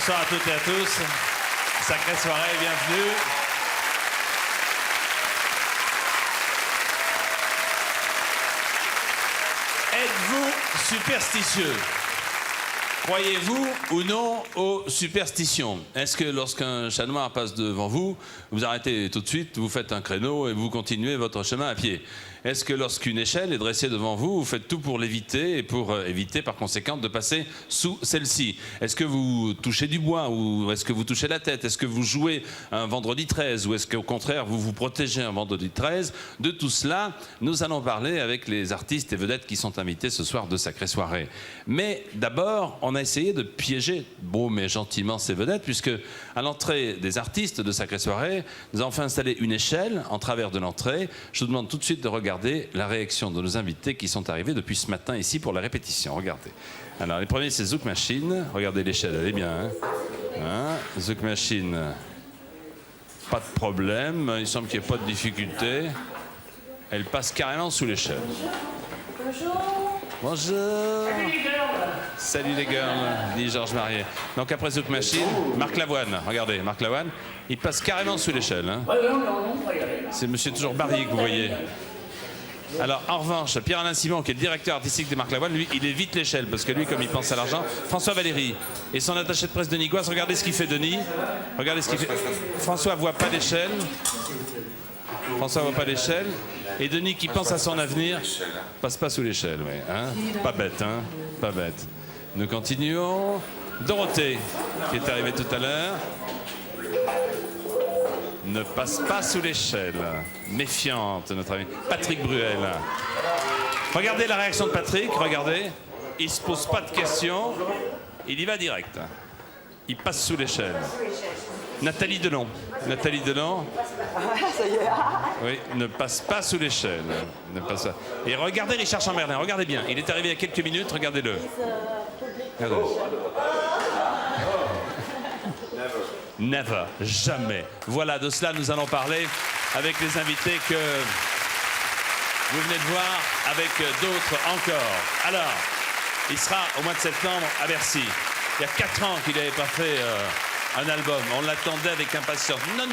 Bonsoir à toutes et à tous. Sacrée soirée, bienvenue. Êtes-vous superstitieux? Croyez-vous ou non aux superstitions? Est-ce que lorsqu'un chat noir passe devant vous, vous arrêtez tout de suite, vous faites un créneau et vous continuez votre chemin à pied? Est-ce que lorsqu'une échelle est dressée devant vous, vous faites tout pour l'éviter et pour éviter par conséquent de passer sous celle-ci? Est-ce que vous touchez du bois ou est-ce que vous touchez la tête? Est-ce que vous jouez un vendredi 13 ou est-ce qu'au contraire vous vous protégez un vendredi 13? De tout cela, nous allons parler avec les artistes et vedettes qui sont invités ce soir de Sacrée Soirée. Mais d'abord, on a essayé de piéger beau mais gentiment ces vedettes puisque à l'entrée des artistes de Sacrée Soirée, nous avons fait installer une échelle en travers de l'entrée. Je vous demande tout de suite de regarder la réaction de nos invités qui sont arrivés depuis ce matin ici pour la répétition. Regardez. Alors, les premiers, c'est Zouk Machine. Regardez l'échelle, elle est bien. Zouk Machine, pas de problème. Il semble qu'il n'y ait pas de difficulté. Elle passe carrément sous l'échelle. Bonjour. Bonjour. Salut les girls, dit Georges Marier. Donc après Zouk Machine, Marc Lavoine. Regardez, Marc Lavoine, il passe carrément sous l'échelle. C'est monsieur toujours Barry que vous voyez. Alors, en revanche, Pierre-Alain Simon, qui est le directeur artistique de Marc Lavoine, lui, il évite l'échelle, parce que lui, comme il pense à l'argent, François Valéry et son attaché de presse Denis Gouas, regardez ce qu'il fait, Denis. Regardez ce qu'il fait. François voit pas l'échelle. François voit pas l'échelle. Et Denis, qui pense à son avenir, passe pas sous l'échelle, oui. Hein, pas bête, hein. Pas bête. Nous continuons. Dorothée, qui est arrivée tout à l'heure. Ne passe pas sous l'échelle. Méfiante, notre ami. Patrick Bruel. Regardez la réaction de Patrick, regardez. Il ne se pose pas de questions. Il y va direct. Il passe sous l'échelle. Nathalie Delon. Nathalie Delon. Oui, ne passe pas sous l'échelle. Ne passe pas. Et regardez Richard Chamberlain, regardez bien. Il est arrivé il y a quelques minutes, regardez-le. Regardez. Never, jamais. Voilà, de cela nous allons parler avec les invités que vous venez de voir, avec d'autres encore. Alors, il sera au mois de septembre à Bercy. Il y a 4 ans qu'il n'avait pas fait un album. On l'attendait avec impatience. Non,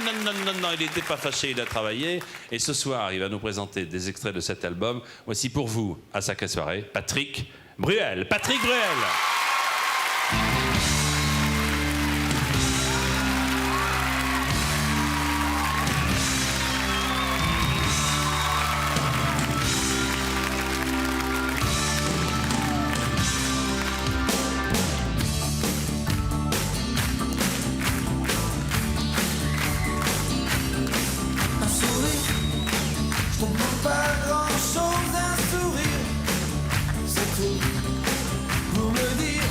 il n'était pas fâché, il a travaillé. Et ce soir, il va nous présenter des extraits de cet album. Voici pour vous, à Sacrée Soirée, Patrick Bruel. Patrick Bruel. Pour me dire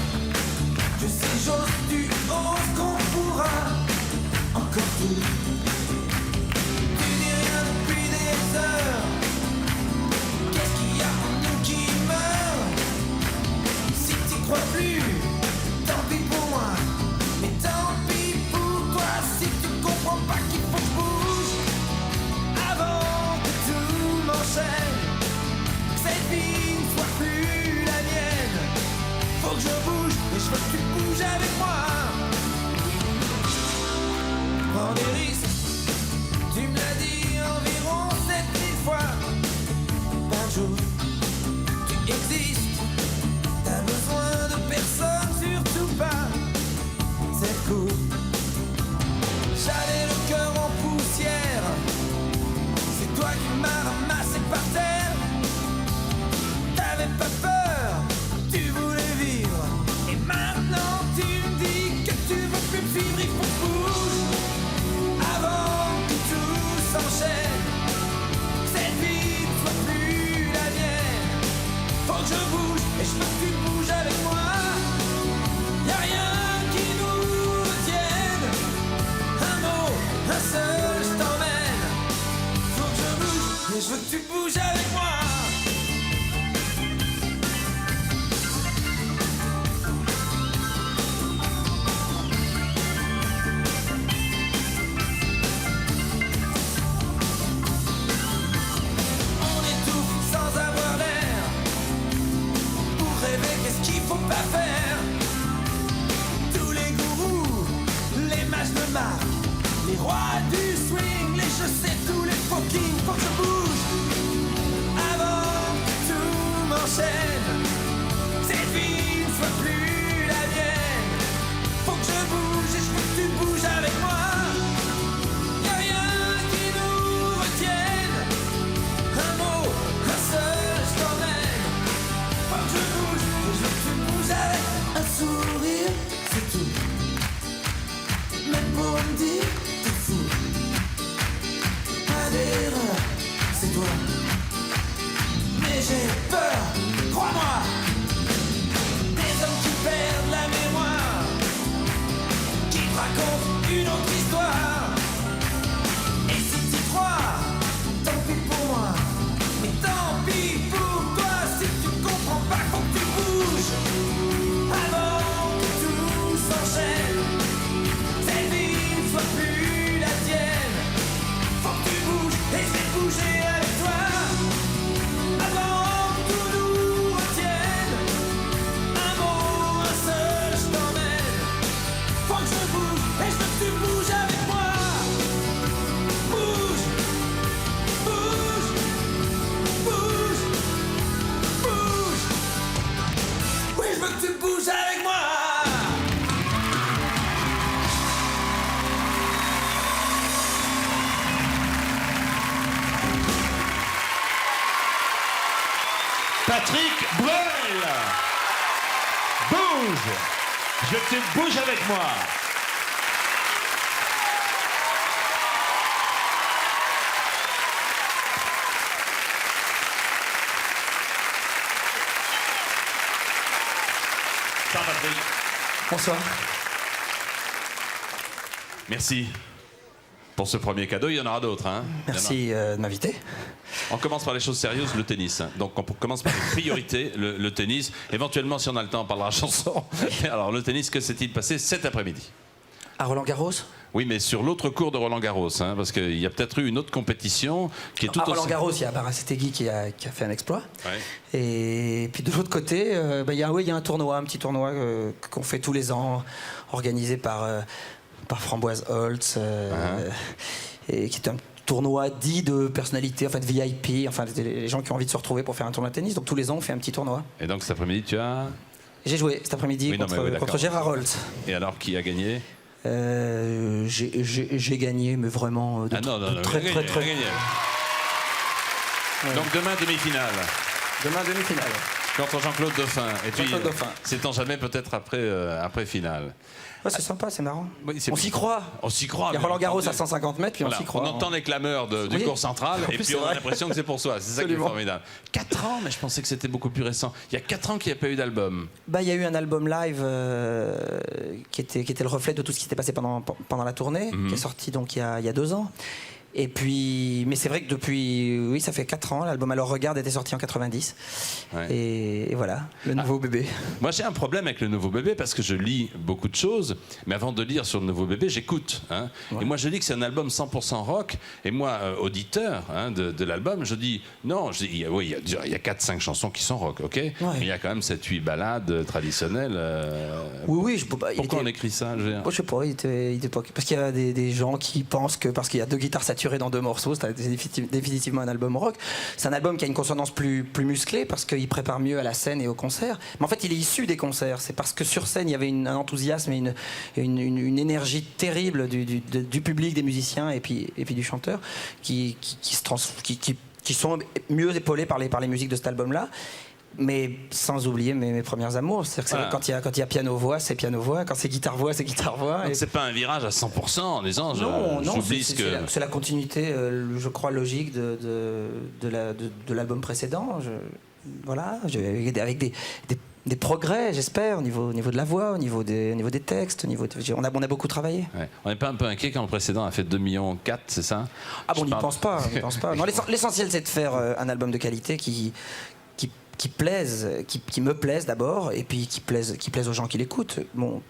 s'enchaîne. Cette vie ne soit plus la mienne. Faut que je bouge et je veux que tu bouges avec moi. Y'a rien qui nous retienne. Un mot, un seul, je t'emmène. Faut que je bouge et je veux que tu bouges avec. Un sourire, c'est tout. Même pour me dire t'es fou. Pas d'erreur, c'est toi. Mais j'ai peur, crois-moi. Des hommes qui perdent la mémoire, qui te racontent une autre histoire. Et si t'y crois, tant pis pour moi. Mais tant pis pour toi. Si tu comprends pas, faut que tu bouges avant que tout s'enchaîne. Cette vie ne soit plus la tienne. Faut que tu bouges et je vais bouger avec toi. Avant que tout nous retienne. Un mot, un seul, je t'emmène. Faut que je bouge et je veux que tu bouges avec moi. Bouge, bouge, bouge, bouge. Oui, je veux que tu bouges avec moi. Patrick Bruel. Bouge. Je veux que tu bouges avec moi. Ça, Patrick. Bonsoir. Merci pour ce premier cadeau. Il y en aura d'autres. Hein. Merci de m'inviter. On commence par les choses sérieuses, le tennis. Donc on commence par les priorités, le tennis. Éventuellement, si on a le temps, on parlera chanson. Alors le tennis, que s'est-il passé cet après-midi? À Roland-Garros? Oui, mais sur l'autre cours de Roland-Garros, hein, parce qu'il y a peut-être eu une autre compétition qui est tout À aussi... Roland-Garros, il y a Barasetegui qui a fait un exploit. Ouais. Et puis de l'autre côté, il y a un tournoi, un petit tournoi qu'on fait tous les ans, organisé par Framboise Holtz, et qui est un tournoi dit de personnalité, enfin de VIP, enfin les gens qui ont envie de se retrouver pour faire un tournoi de tennis. Donc tous les ans, on fait un petit tournoi. Et donc cet après-midi, tu as... J'ai joué cet après-midi contre Gérard Holtz. Et alors, qui a gagné? J'ai gagné, mais vraiment de très. Gagné. Ouais. Donc demain, demi-finale. Demain, demi-finale. Contre Jean-Claude Dauphin. Et puis, Jean-Claude Dauphin. c'est-on jamais peut-être après finale. Ouais, c'est sympa, c'est marrant. Oui, on s'y croit. On s'y croit. Il y a Roland-Garros à 150 mètres, puis voilà, on s'y croit. On entend les clameurs du cours central, et puis on a l'impression que c'est pour soi. C'est ça qui est formidable. 4 ans, mais je pensais que c'était beaucoup plus récent. Il y a 4 ans qu'il n'y a pas eu d'album. Bah, il y a eu un album live qui était le reflet de tout ce qui s'était passé pendant la tournée, qui est sorti donc il y a 2 ans. Et puis, mais c'est vrai que depuis, oui, ça fait 4 ans. L'album Alors Regarde était sorti en 90. Ouais. Et voilà, le nouveau bébé. Moi, j'ai un problème avec le nouveau bébé parce que je lis beaucoup de choses, mais avant de lire sur le nouveau bébé, j'écoute. Hein. Ouais. Et moi, je dis que c'est un album 100% rock. Et moi, auditeur de l'album, je dis non. Je dis, oui, il y a 4-5 chansons qui sont rock, ok. Ouais. Mais il y a quand même 7-8 ballades traditionnelles. Oui, pourquoi on écrit ça? Je sais pas. Il était pas... Parce qu'il y a des gens qui pensent que parce qu'il y a 2 guitares saturées dans 2 morceaux, c'est définitivement un album rock. C'est un album qui a une consonance plus musclée parce qu'il prépare mieux à la scène et au concert. Mais en fait, il est issu des concerts. C'est parce que sur scène, il y avait un enthousiasme et une énergie terrible du public, des musiciens et puis du chanteur qui sont mieux épaulés par les musiques de cet album-là. Mais sans oublier mes premières amours. C'est-à-dire que voilà. Quand il y a piano-voix, c'est piano-voix. Quand c'est guitare-voix, c'est guitare-voix. Donc c'est pas un virage à 100% en disant non, c'est la continuité, je crois, logique de l'album précédent. Voilà, avec des progrès, j'espère, au niveau de la voix, au niveau des textes. On a beaucoup travaillé. Ouais. On n'est pas un peu inquiet quand le précédent a fait 2,4 millions, c'est ça? Ah bon, on n'y pense pas. Non, l'essentiel, c'est de faire un album de qualité qui me plaise d'abord, et puis qui plaise aux gens qui l'écoutent. Bon,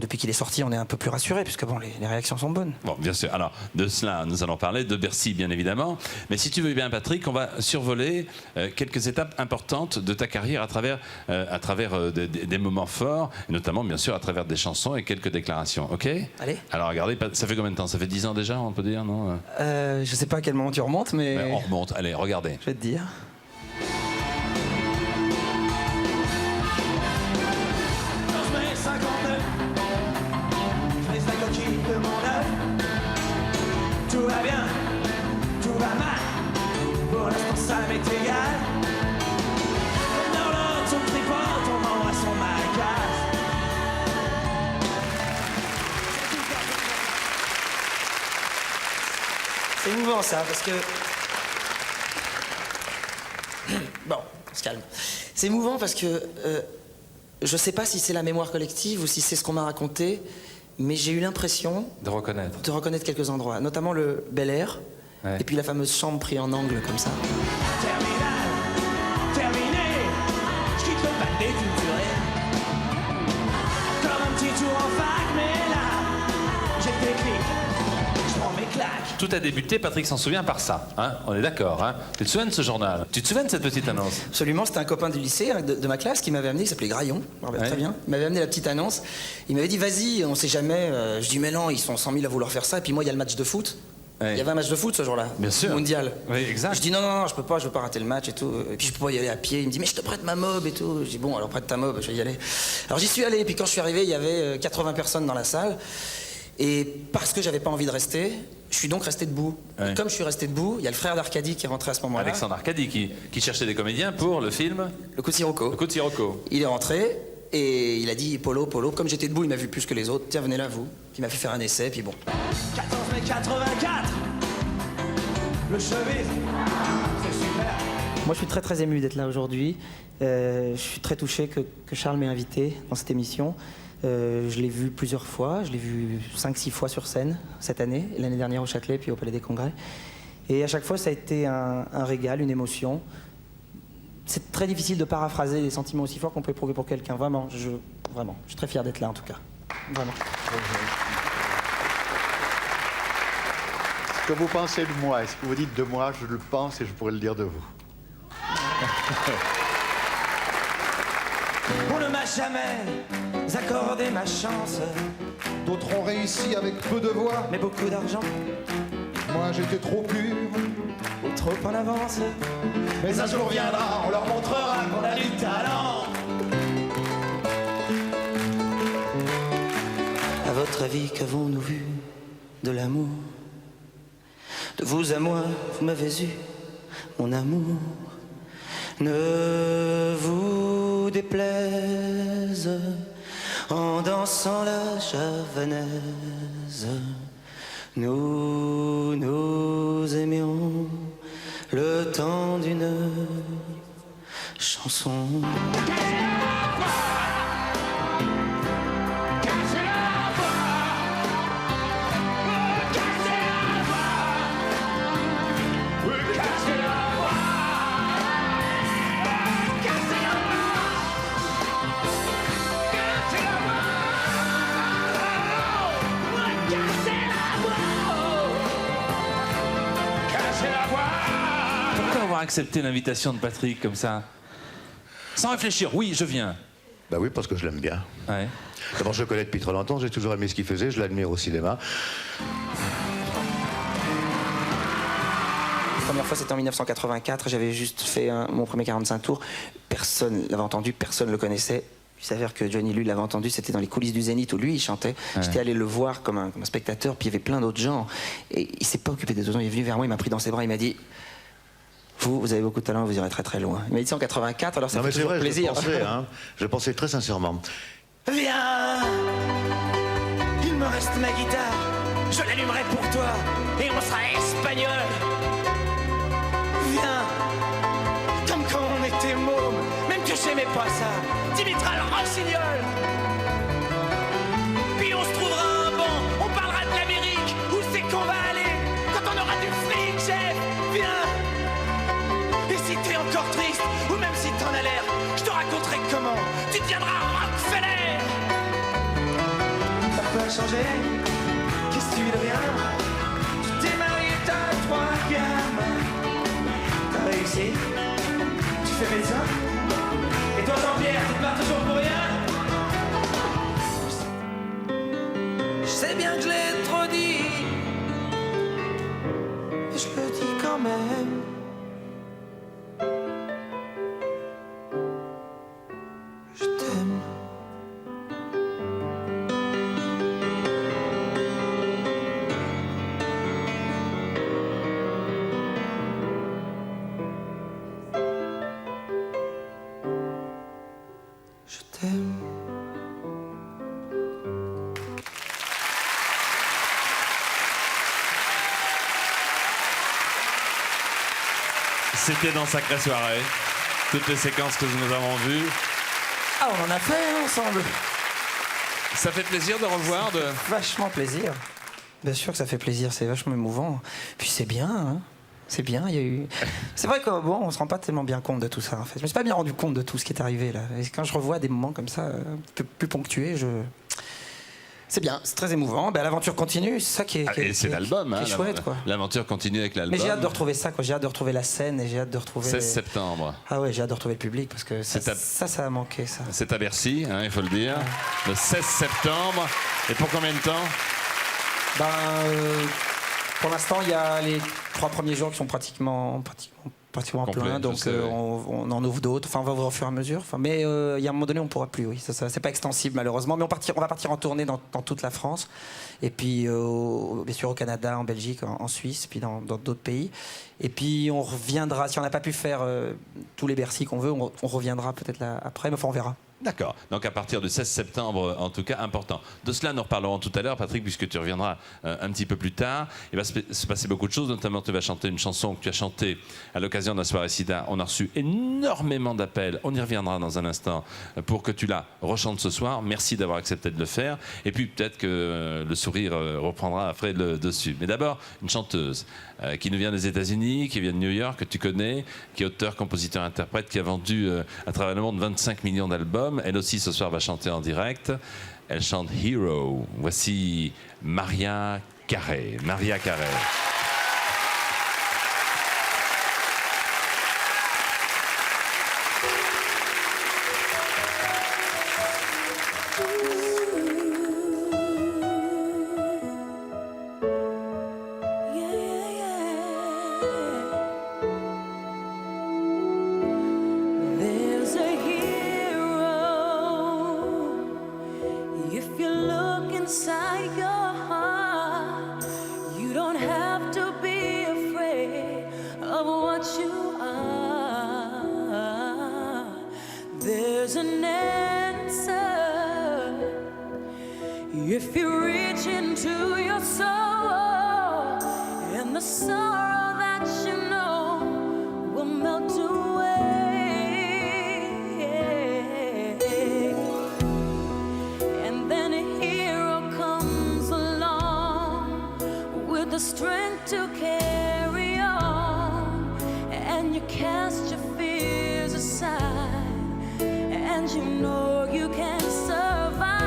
depuis qu'il est sorti, on est un peu plus rassuré, puisque les réactions sont bonnes. Bon, bien sûr. Alors, de cela, nous allons parler, de Bercy, bien évidemment. Mais si tu veux bien, Patrick, on va survoler quelques étapes importantes de ta carrière à travers des moments forts, et notamment, bien sûr, à travers des chansons et quelques déclarations. OK? Allez. Alors, regardez, ça fait combien de temps? Ça fait 10 ans déjà, on peut dire, non? Je sais pas à quel moment tu remontes, mais... On remonte. Allez, regardez. Je vais te dire... m'est égal. Comme dans l'autre, son tripote, on m'envoie son macasse. C'est émouvant ça, parce que... Bon, on se calme. C'est émouvant parce que je sais pas si c'est la mémoire collective ou si c'est ce qu'on m'a raconté, mais j'ai eu l'impression De reconnaître. de reconnaître quelques endroits, notamment le Bel Air, Ouais. et puis la fameuse chambre prise en angle comme ça. Terminal, terminé, je quitte le pâté culturel. Comme un petit tour en fac, mais là, j'ai le déclic, je prends mes claques. Tout a débuté, Patrick s'en souvient par ça. Hein, on est d'accord. Hein. Tu te souviens de ce journal? Tu te souviens de cette petite annonce? Absolument, c'était un copain du lycée, hein, de ma classe, qui m'avait amené, il s'appelait Graillon, je me rappelle Ouais. très bien. Il m'avait amené la petite annonce, il m'avait dit vas-y, on sait jamais. Je dis mais non, ils sont 100 000 à vouloir faire ça, et puis moi il y a le match de foot. Ouais. Il y avait un match de foot ce jour-là, Bien sûr. mondial. Oui, exact. Je dis non, je peux pas rater le match et tout. Et puis je peux pas y aller à pied. Il me dit mais je te prête ma mob et tout. Je dis bon alors prête ta mob, je vais y aller. Alors j'y suis allé, et puis quand je suis arrivé, il y avait 80 personnes dans la salle. Et parce que j'avais pas envie de rester, je suis donc resté debout. Ouais. Et comme je suis resté debout, il y a le frère d'Arcadie qui est rentré à ce moment-là. Alexandre Arcadi qui cherchait des comédiens pour le film Le coup de Sirocco. Le coup de Sirocco. Il est rentré et il a dit Polo. Comme j'étais debout, il m'a vu plus que les autres. Tiens, venez là, vous. Puis il m'a fait faire un essai, puis bon. 14 mai 84, le chevet, c'est super. Moi, je suis très très ému d'être là aujourd'hui. Je suis très touché que Charles m'ait invité dans cette émission. Je l'ai vu plusieurs fois. Je l'ai vu 5-6 fois sur scène cette année, l'année dernière au Châtelet, puis au Palais des Congrès. Et à chaque fois, ça a été un régal, une émotion. C'est très difficile de paraphraser des sentiments aussi forts qu'on peut éprouver pour quelqu'un. Vraiment, je suis très fier d'être là en tout cas. Vraiment. Ce que vous pensez de moi et ce que vous dites de moi, je le pense et je pourrais le dire de vous. On ne m'a jamais accordé ma chance, D'autres ont réussi avec peu de voix. mais beaucoup d'argent, Moi j'étais trop pur. ou trop en avance. Mais un jour viendra, on leur montrera On a du talent. À votre avis, qu'avons-nous vu de l'amour? De vous à moi, vous m'avez eu, mon amour. Ne vous déplaise en dansant la javanaise. Nous aimions le temps d'une chanson. Pourquoi avoir accepté l'invitation de Patrick comme ça? Sans réfléchir, oui, je viens. Bah oui, parce que je l'aime bien. Ouais. D'abord, je le connais depuis trop longtemps, j'ai toujours aimé ce qu'il faisait, je l'admire au cinéma. La première fois, c'était en 1984. J'avais juste fait mon premier 45 tours. Personne l'avait entendu, personne le connaissait. Il s'avère que Johnny Lui l'avait entendu, c'était dans les coulisses du Zénith où lui, il chantait. Ouais. J'étais allé le voir comme un spectateur, puis il y avait plein d'autres gens. Et il s'est pas occupé des autres gens. Il est venu vers moi, il m'a pris dans ses bras, il m'a dit vous avez beaucoup de talent, vous irez très très loin. Il m'a dit ça en 84, alors ça Non fait mais c'est toujours vrai, plaisir. je le pensais, hein. Je le pensais très sincèrement. Viens, il me reste ma guitare, je l'allumerai pour toi et on sera espagnol. Viens, comme quand on était môme, même que j'aimais pas ça, t'imiteras le rossignol. Puis on se trouvera un banc, on parlera de l'Amérique, où c'est qu'on va aller, quand on aura du fric, chef. Viens, et si t'es encore triste, ou même si t'en as l'air, je te raconterai comment tu deviendras Rockefeller. T'as pas changé, qu'est-ce que tu deviens? Tu t'es marié, t'as 3 gamins. T'as réussi, tu fais médecin. Et toi Jean-Pierre, tu te marres toujours pour rien? Je sais bien que je l'ai trop dit, mais je le dis quand même. Je t'aime. C'était dans Sacrée Soirée. Toutes les séquences que nous avons vues. Ah, on en a fait hein, ensemble. Ça fait plaisir de revoir. Vachement plaisir. Bien sûr que ça fait plaisir, c'est vachement émouvant. Puis c'est bien, hein. C'est bien, il y a eu... C'est vrai qu'on on se rend pas tellement bien compte de tout ça, en fait. Je me suis pas bien rendu compte de tout ce qui est arrivé, là. Et quand je revois des moments comme ça, un peu plus ponctués, c'est bien, c'est très émouvant. Ben, l'aventure continue, c'est ça qui est, Et c'est l'album, hein, qui est chouette, quoi. L'aventure continue avec l'album. Mais j'ai hâte de retrouver ça, quoi. J'ai hâte de retrouver la scène et j'ai hâte de retrouver... 16 septembre. Ah ouais, j'ai hâte de retrouver le public parce que ça a manqué, ça. C'est à Bercy, hein, il faut le dire. Le 16 septembre. Et pour combien de temps? Pour l'instant, il y a les 3 premiers jours qui sont pratiquement Complet, pleins, donc je sais, on en ouvre d'autres. Enfin, on va voir au fur et à mesure. Enfin, mais il y a un moment donné, on pourra plus. Oui, ça c'est pas extensible malheureusement, mais on va partir en tournée dans toute la France, et puis bien sûr au Canada, en Belgique, en Suisse, puis dans d'autres pays. Et puis on reviendra. Si on n'a pas pu faire tous les Bercy qu'on veut, on reviendra peut-être là après, mais enfin on verra. D'accord. Donc à partir du 16 septembre, en tout cas, important. De cela, nous reparlerons tout à l'heure, Patrick, puisque tu reviendras un petit peu plus tard. Il va se passer beaucoup de choses, notamment tu vas chanter une chanson que tu as chantée à l'occasion de la soirée SIDA. On a reçu énormément d'appels. On y reviendra dans un instant pour que tu la rechantes ce soir. Merci d'avoir accepté de le faire. Et puis peut-être que le sourire reprendra après le dessus. Mais d'abord, une chanteuse qui nous vient des États-Unis, qui vient de New York, que tu connais, qui est auteur, compositeur, interprète, qui a vendu à travers le monde 25 millions d'albums. Elle aussi, ce soir, va chanter en direct. Elle chante Hero. Voici Maria Carey. Maria Carey. There's a hero. If you look inside your heart, you don't have to be afraid of what you are. There's an answer. If you reach into your soul, and the sorrow that you know will melt away, and then a hero comes along with the strength to carry on, and you cast your fears aside, and you know you can survive.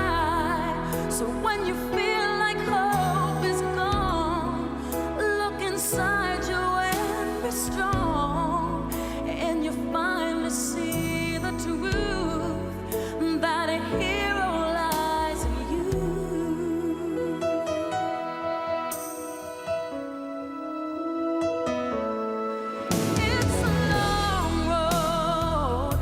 So when you feel like hope is gone, look inside you and be strong, and you finally see the truth that a hero lies in you. It's a long road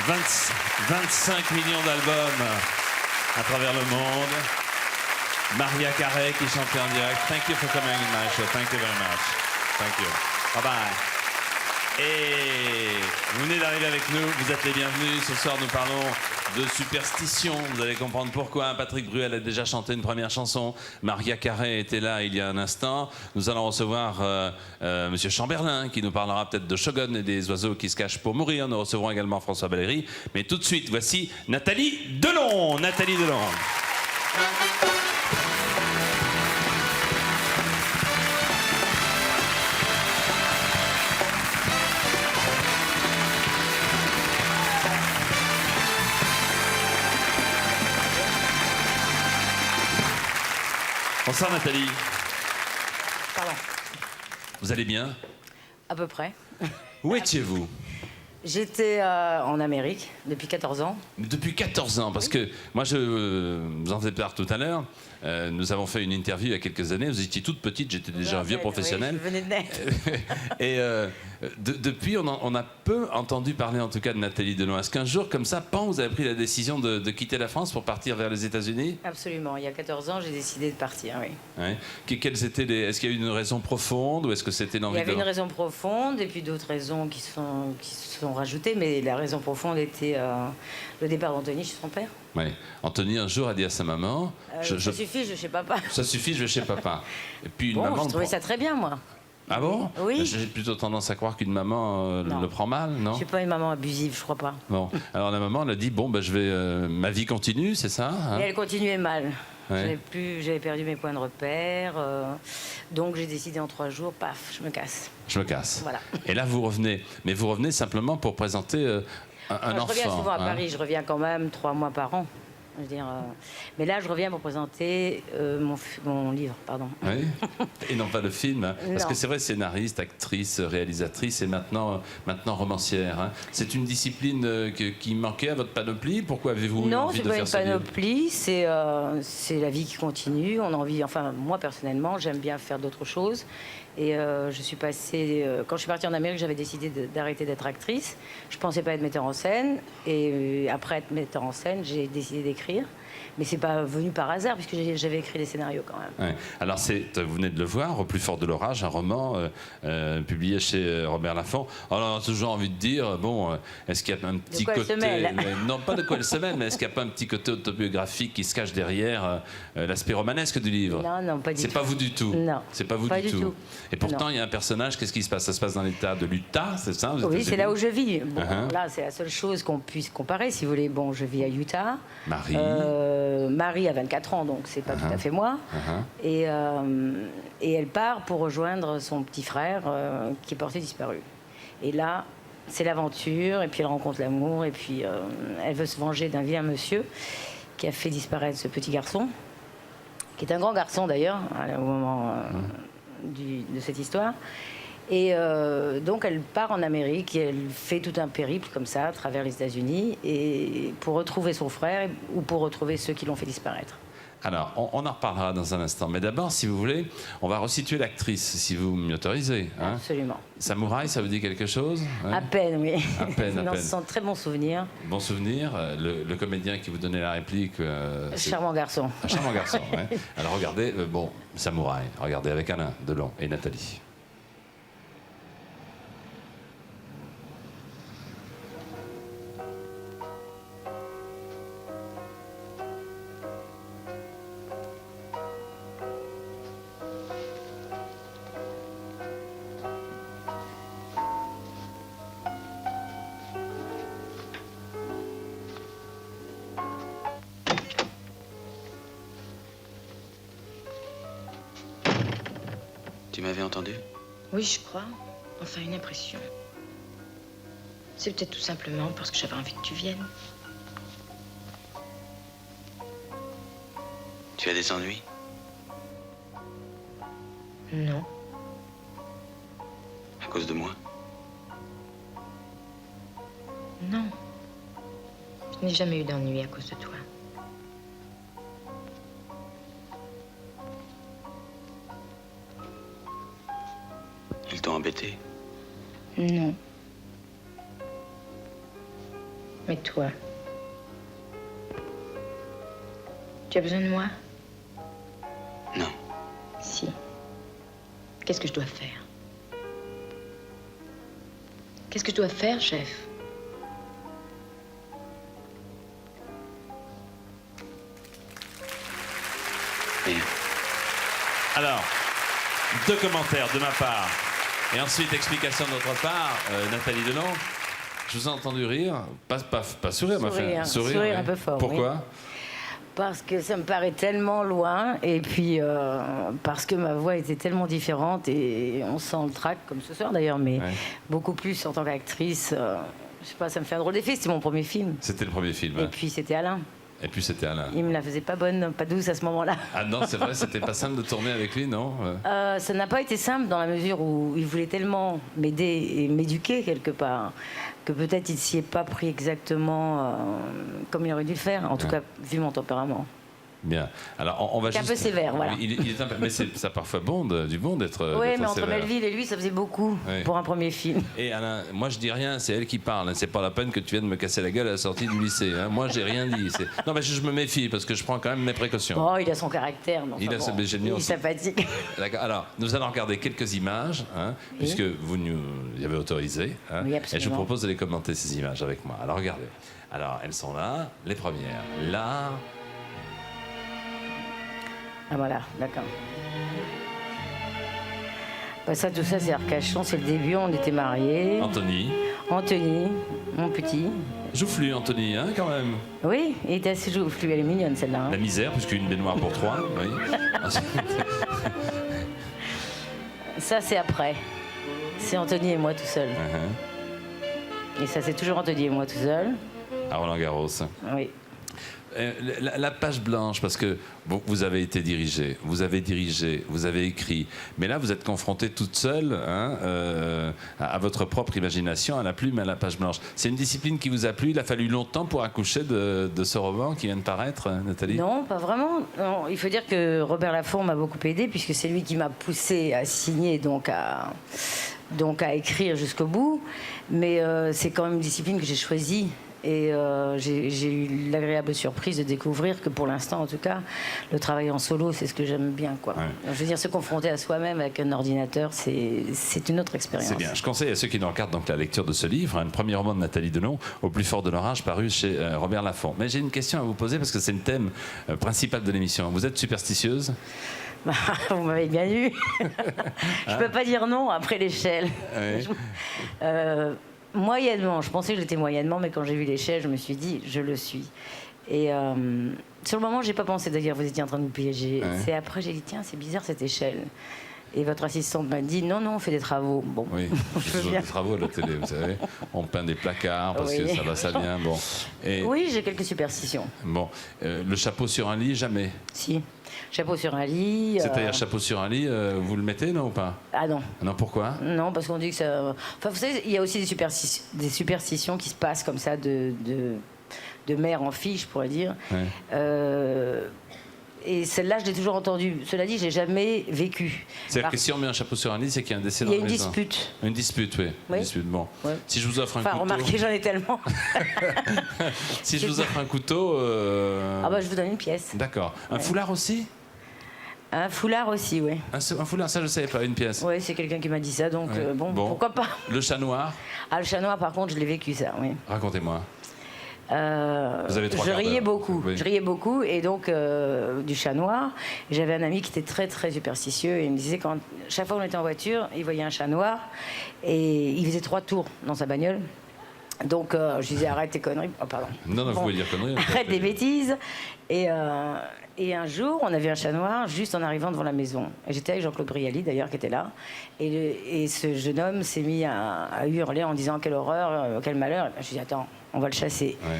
25 millions d'albums à travers le monde. Maria Carey qui chantait en direct. Thank you for coming in my show. Thank you very much. Thank you. Bye bye. Et vous venez d'arriver avec nous, vous êtes les bienvenus. Ce soir, nous parlons de superstition. Vous allez comprendre pourquoi. Patrick Bruel a déjà chanté une première chanson. Maria Carey était là il y a un instant. Nous allons recevoir Monsieur Chamberlain qui nous parlera peut-être de Shogun et des oiseaux qui se cachent pour mourir. Nous recevrons également François Valéry. Mais tout de suite, voici Nathalie Delon. Nathalie Delon. Bonsoir Nathalie. Pardon. Vous allez bien? À peu près. Où étiez-vous? J'étais en Amérique depuis 14 ans. Depuis 14 ans, parce que moi je vous en faisais part tout à l'heure. Nous avons fait une interview il y a quelques années. Vous étiez toute petite, j'étais déjà un vieux professionnel. Oui, je venais de naître. Et depuis, on a peu entendu parler en tout cas de Nathalie Delon. Est-ce qu'un jour, comme ça, vous avez pris la décision de quitter la France pour partir vers les États-Unis? Absolument. Il y a 14 ans, j'ai décidé de partir, oui. Ouais. Est-ce qu'il y a eu une raison profonde ou est-ce que c'était l'envie Il y avait de... une raison profonde et puis d'autres raisons qui se sont rajoutées, mais la raison profonde était le départ d'Anthony chez son père. Ouais. Anthony, un jour, a dit à sa maman... Ça suffit, je vais chez papa. Ça suffit, je vais chez papa. Et puis une Bon, maman... je trouvais ça très bien, moi. Ah bon? Oui. J'ai plutôt tendance à croire qu'une maman le prend mal, non? Je suis pas une maman abusive, je crois pas. Bon, alors la maman, elle a dit, bon, je vais... ma vie continue, c'est ça hein? Et elle continuait mal. Ouais. J'avais perdu mes points de repère. Donc j'ai décidé en 3 jours, paf, je me casse. Je me casse. Voilà. Et là, vous revenez. Mais vous revenez simplement pour présenter un enfant. Je reviens souvent à hein? Paris, je reviens quand même 3 mois par an. Je veux dire, mais là, je reviens pour présenter mon livre, pardon. Oui. Et non pas le film. Hein. Parce Non. que c'est vrai, scénariste, actrice, réalisatrice et maintenant romancière. Hein. C'est une discipline qui manquait à votre panoplie. Pourquoi avez-vous eu Non, envie c'est de pas faire une ce livre? panoplie, c'est la vie qui continue. On a envie, enfin, moi personnellement, j'aime bien faire d'autres choses. Et je suis passée. Quand je suis partie en Amérique, j'avais décidé d'arrêter d'être actrice. Je pensais pas être metteur en scène. Et après être metteur en scène, j'ai décidé d'écrire. Mais c'est pas venu par hasard, puisque j'avais écrit des scénarios quand même. Ouais. Alors, vous venez de le voir, Au plus fort de l'orage, un roman publié chez Robert Laffont. Alors, on a toujours envie de dire, est-ce qu'il y a un petit quoi elle côté... se mêle Non, pas de quoi elle se mêle, mais est-ce qu'il n'y a pas un petit côté autobiographique qui se cache derrière l'aspect romanesque du livre? Non, pas du tout. C'est pas vous du tout? Non. C'est pas vous Pas du du tout. Et pourtant, Non. il y a un personnage, qu'est-ce qui se passe? Ça se passe dans l'état de l'Utah, c'est ça? Oui, c'est là où je vis. Bon, Uh-huh. là, c'est la seule chose qu'on puisse comparer, si vous voulez. Bon, je vis à Utah. Marie. Marie a 24 ans, donc c'est pas tout à fait moi. Et elle part pour rejoindre son petit frère qui est porté disparu. Et là, c'est l'aventure, et puis elle rencontre l'amour, et puis elle veut se venger d'un vilain monsieur qui a fait disparaître ce petit garçon, qui est un grand garçon d'ailleurs, au moment de cette histoire. Et donc elle part en Amérique et elle fait tout un périple comme ça à travers les États-Unis et pour retrouver son frère ou pour retrouver ceux qui l'ont fait disparaître. Alors, on en reparlera dans un instant. Mais d'abord, si vous voulez, on va resituer l'actrice, si vous m'y autorisez. Hein. Absolument. Samouraï, ça vous dit quelque chose? Ouais. À peine, oui. À peine, à Non, peine. ce sont de très bons souvenirs. Bon souvenir, le comédien qui vous donnait la réplique... c'est Charmant garçon. un charmant garçon. Ouais. Alors regardez, Samouraï, regardez avec Alain Delon et Nathalie. Tu m'avais entendu? Oui, je crois. Enfin, une impression. C'est peut-être tout simplement parce que j'avais envie que tu viennes. Tu as des ennuis? Non. À cause de moi? Non. Je n'ai jamais eu d'ennui à cause de toi. Ils t'ont embêté? Non. Mais toi, tu as besoin de moi? Non. Si. Qu'est-ce que je dois faire? Qu'est-ce que je dois faire, chef? Rien. Alors, 2 commentaires de ma part. Et ensuite, explication de notre part. Nathalie Delon, je vous ai entendu rire. Pas sourire, ma Sourire, fille. sourire ouais. un peu fort, Pourquoi? oui. Parce que ça me paraît tellement loin, et puis parce que ma voix était tellement différente, et on sent le trac, comme ce soir d'ailleurs, mais beaucoup plus en tant qu'actrice. Je sais pas, ça me fait un drôle d'effet, c'était mon premier film. C'était le premier film. Et puis c'était Alain. Et puis c'était Alain. Il me la faisait pas bonne, pas douce à ce moment-là. Ah non, c'est vrai, c'était pas simple de tourner avec lui, non? Ça n'a pas été simple dans la mesure où il voulait tellement m'aider et m'éduquer quelque part que peut-être il s'y est pas pris exactement comme il aurait dû le faire, en tout cas vu mon tempérament. Bien. Alors, on va C'est un juste... peu sévère, voilà. Il est un peu... Mais ça parfois bon du bon d'être Oui, d'être mais entre sévère. Melville et lui, ça faisait beaucoup pour un premier film. Et Alain, moi je dis rien, c'est elle qui parle. Hein. C'est pas la peine que tu viennes me casser la gueule à la sortie du lycée. Hein. Moi j'ai rien dit. Non, mais je me méfie parce que je prends quand même mes précautions. Oh, il a son caractère. Non, Il a bon, ce BG de il est aussi. sympathique. D'accord. Alors, nous allons regarder quelques images, hein, puisque vous nous y avez autorisé. Hein, Oui, et absolument. je vous propose de les commenter, ces images, avec moi. Alors, regardez. Alors, elles sont là, les premières. Là. Ah voilà, d'accord. Bah, ça, tout ça, c'est Arcachon, c'est le début, on était mariés. Anthony. Anthony, mon petit. Joufflu, Anthony, hein, quand même. Oui, il était assez joufflu, elle est mignonne celle-là. Hein. La misère, puisqu'une baignoire pour 3. Oui. Ça, c'est après. C'est Anthony et moi tout seul. Et ça, c'est toujours Anthony et moi tout seul. À Roland-Garros. Oui. La page blanche, parce que vous avez été dirigée, vous avez dirigé, vous avez écrit, mais là vous êtes confrontée toute seule hein, à votre propre imagination, à la plume et à la page blanche. C'est une discipline qui vous a plu. Il a fallu longtemps pour accoucher de ce roman qui vient de paraître, Nathalie? Non, pas vraiment. Non, il faut dire que Robert Laffont m'a beaucoup aidé puisque c'est lui qui m'a poussé à signer, donc à écrire jusqu'au bout. Mais c'est quand même une discipline que j'ai choisie. Et j'ai eu l'agréable surprise de découvrir que pour l'instant, en tout cas, le travail en solo, c'est ce que j'aime bien, quoi. Ouais. Je veux dire, se confronter à soi-même avec un ordinateur, c'est une autre expérience. C'est bien. Je conseille à ceux qui nous regardent donc la lecture de ce livre, un premier roman de Nathalie Delon, Au plus fort de l'orage, paru chez Robert Laffont. Mais j'ai une question à vous poser parce que c'est le thème principal de l'émission. Vous êtes superstitieuse? Vous m'avez bien eu. Je peux pas dire non après l'échelle. Oui. Moyennement, je pensais que j'étais moyennement, mais quand j'ai vu l'échelle, je me suis dit, je le suis. Et sur le moment, j'ai pas pensé d'ailleurs, vous étiez en train de nous piéger. Ouais. C'est après, j'ai dit, tiens, c'est bizarre cette échelle. Et votre assistante m'a dit, non, on fait des travaux. Bon, Oui, je je veux fais bien. des travaux à la télé, vous savez. On peint des placards parce que Oui. ça va, ça vient. Bon. Et, Oui, j'ai quelques superstitions. bon, le chapeau sur un lit, jamais. Si. Chapeau sur un lit. C'est-à-dire chapeau sur un lit, vous le mettez, non, ou pas? Ah non. Non, pourquoi? Non, parce qu'on dit que ça. Enfin, vous savez, il y a aussi des superstitions qui se passent comme ça de mère en fille, je pourrais dire. Ouais. Et celle-là, je l'ai toujours entendue. Cela dit, je l'ai jamais vécue. C'est-à-dire que si on met un chapeau sur un lit, c'est qu'il y a un décès Il dans y a la une maison. dispute. Une dispute, oui. Oui. Une dispute, bon. Ouais. Si je vous offre un Enfin, couteau... remarquez, j'en ai tellement. Si je vous offre un couteau... Ah bah, je vous donne une pièce. D'accord. Un foulard aussi? Un foulard aussi, oui. Un foulard, ça je savais pas, une pièce. Oui, c'est quelqu'un qui m'a dit ça, donc Ouais. bon, Bon. pourquoi pas. Le chat noir, Ah, le chat noir, par contre, je l'ai vécu, ça, oui. racontez-moi. Vous avez 3 je quarts riais d'heure. beaucoup, Oui. je riais beaucoup, et donc du chat noir. J'avais un ami qui était très très superstitieux, et il me disait quand chaque fois qu'on était en voiture, il voyait un chat noir, et il faisait 3 tours dans sa bagnole. Donc je disais arrête tes conneries. Oh, pardon. Non, vous Bon. pouvez dire conneries. Arrête des bêtises. Et un jour, on avait un chat noir juste en arrivant devant la maison. Et j'étais avec Jean-Claude Brialy, d'ailleurs, qui était là. Et ce jeune homme s'est mis à hurler en disant quelle horreur, quel malheur. Je lui ai dit attends, on va le chasser. Ouais.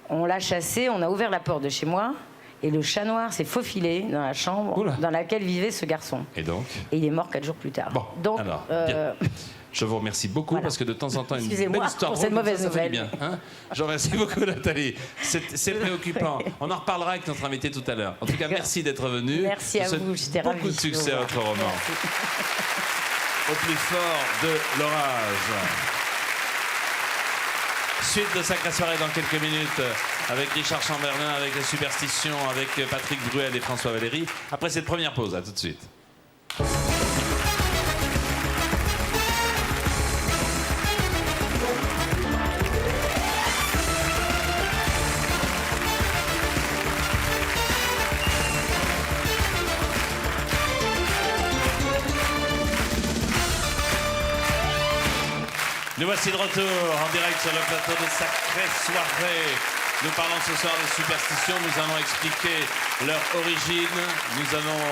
On l'a chassé, on a ouvert la porte de chez moi. Et le chat noir s'est faufilé dans la chambre Oula. dans laquelle vivait ce garçon. Et donc? Et il est mort 4 jours plus tard. Bon, donc, alors, bien. Je vous remercie beaucoup Voilà. parce que de temps en temps, une Excusez-moi belle histoire pour cette drôle, mauvaise ça fait du nouvelle. bien. Hein, je vous remercie beaucoup, Nathalie. C'est préoccupant. On en reparlera avec notre invité tout à l'heure. En tout cas, merci d'être venu. Merci à Je souhaite vous, j'étais beaucoup ravie de succès de à vous votre voir. roman. Au plus fort de l'orage. Suite de Sacrée Soirée dans quelques minutes avec Richard Chamberlain, avec les Superstitions, avec Patrick Bruel et François Valéry. Après cette première pause, à tout de suite. Nous voici de retour en direct sur le plateau de Sacrée Soirée. Nous parlons ce soir des superstitions, nous allons expliquer leur origine, nous allons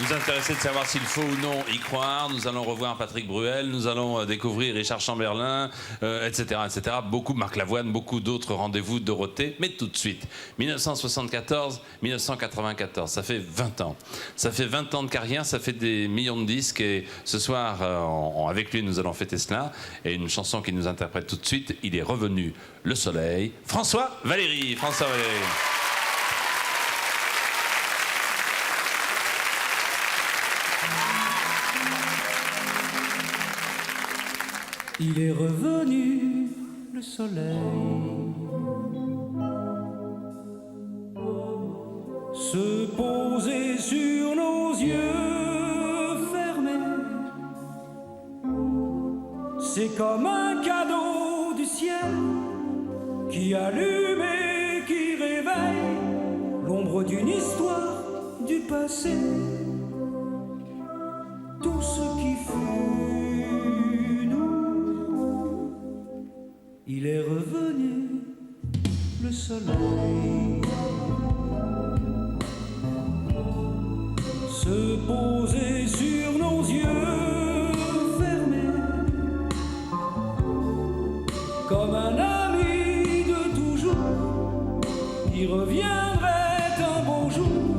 nous intéresser de savoir s'il faut ou non y croire, nous allons revoir Patrick Bruel, nous allons découvrir Richard Chamberlain, etc., etc. Beaucoup, Marc Lavoine, beaucoup d'autres rendez-vous, Dorothée, mais tout de suite. 1974, 1994, ça fait 20 ans. Ça fait 20 ans de carrière, ça fait des millions de disques et ce soir, avec lui, nous allons fêter cela. Et une chanson qu'il nous interprète tout de suite, il est revenu, Le Soleil, François Valéry. François Valéry. Il est revenu, le soleil, se poser sur nos yeux fermés. C'est comme un cadeau du ciel qui allume et qui réveille l'ombre d'une histoire du passé. Tout ce qui fut nous, il est revenu, le soleil, se poser sur nos yeux fermés, comme un ami de toujours, qui reviendrait un beau jour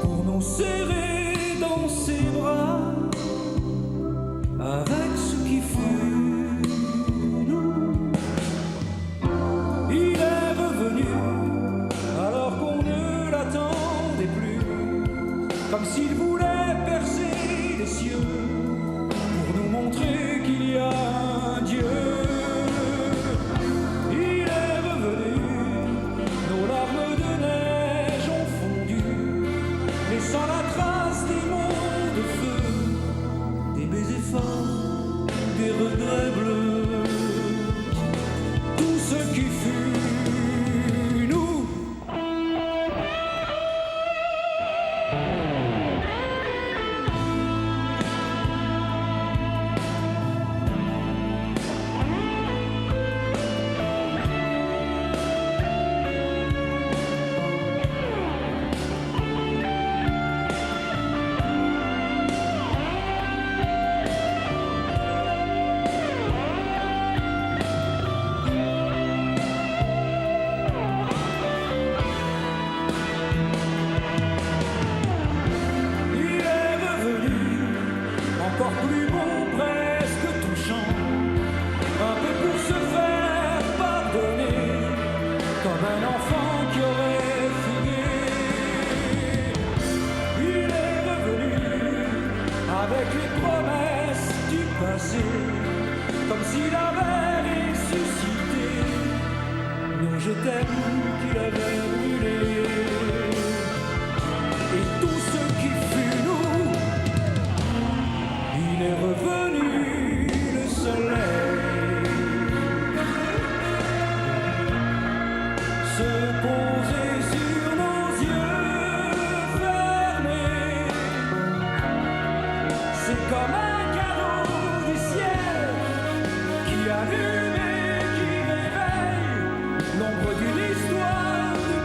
pour nous serrer dans ses bras, avec ce qui fut nous. Il est revenu alors qu'on ne l'attendait plus, comme s'il voulait percer les cieux pour nous montrer qu'il y a un Dieu. Il est revenu, nos larmes de neige ont fondu, laissant la trace des monts de feu, des baisers forts, des regrets bleus, tout ce qui fut nous. Il est revenu, encore plus beau, presque touchant, un peu pour se faire pardonner, comme un enfant qui aurait fugué. Il est revenu, avec les promesses du passé, comme s'il avait ressuscité nos je t'aime qu'il avait brûlé. Et tout ce qui fut nous, il est revenu, le soleil, se poser sur nos yeux fermés. C'est comme un cadeau du ciel qui allume et qui réveille l'ombre d'une histoire du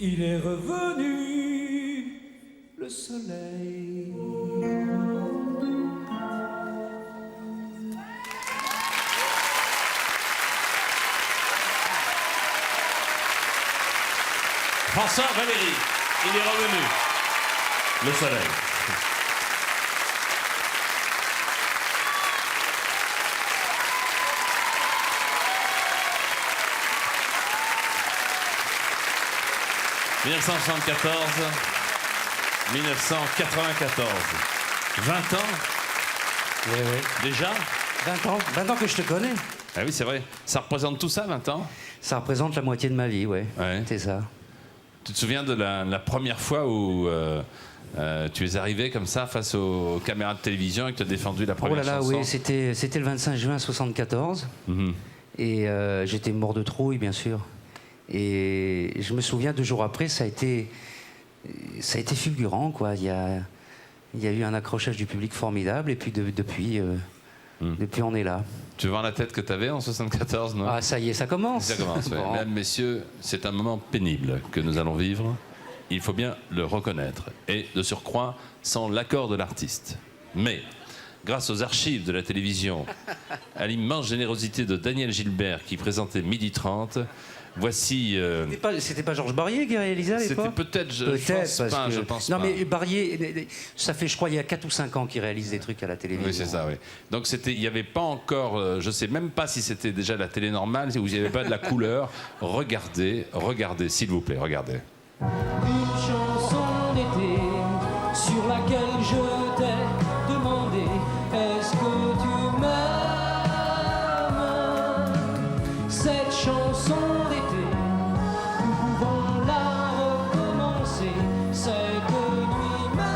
il est revenu, le soleil. François Valéry, il est revenu. Le soleil. « 1974, 1994. 20 ans. Oui. Déjà 20 ans que je te connais. Ah oui, c'est vrai. Ça représente tout ça, 20 ans? Ça représente la moitié de ma vie, ouais. C'est ça. Tu te souviens de la première fois où tu es arrivé comme ça face aux caméras de télévision et que tu as défendu la première chanson? Oui, c'était le 25 juin 1974. Et j'étais mort de trouille, bien sûr. Et je me souviens, 2 jours après, ça a été fulgurant, quoi. Il y a eu un accrochage du public formidable, et puis depuis, on est là. Tu veux voir la tête que tu avais en 74, non? Ah, ça y est, ça commence. Ça commence, oui. Bon. Mesdames, messieurs, c'est un moment pénible que nous allons vivre. Il faut bien le reconnaître. Et de surcroît, sans l'accord de l'artiste. Mais, grâce aux archives de la télévision, à l'immense générosité de Daniel Gilbert qui présentait Midi 30, voici... C'était pas Georges Barrier qui réalisait à l'époque? C'était peut-être, je pense non, pas. mais Barrier, ça fait, je crois, il y a 4 ou 5 ans qu'il réalise des trucs à la télévision. Oui, c'est ça, oui. Donc il n'y avait pas encore, je sais même pas si c'était déjà la télé normale, ou il n'y avait pas de la couleur. Regardez, s'il vous plaît, regardez. Une chanson d'été sur laquelle je t'ai demandé est-ce que tu m'aimes? Cette chanson d'été, nous pouvons la recommencer. Cette nuit même,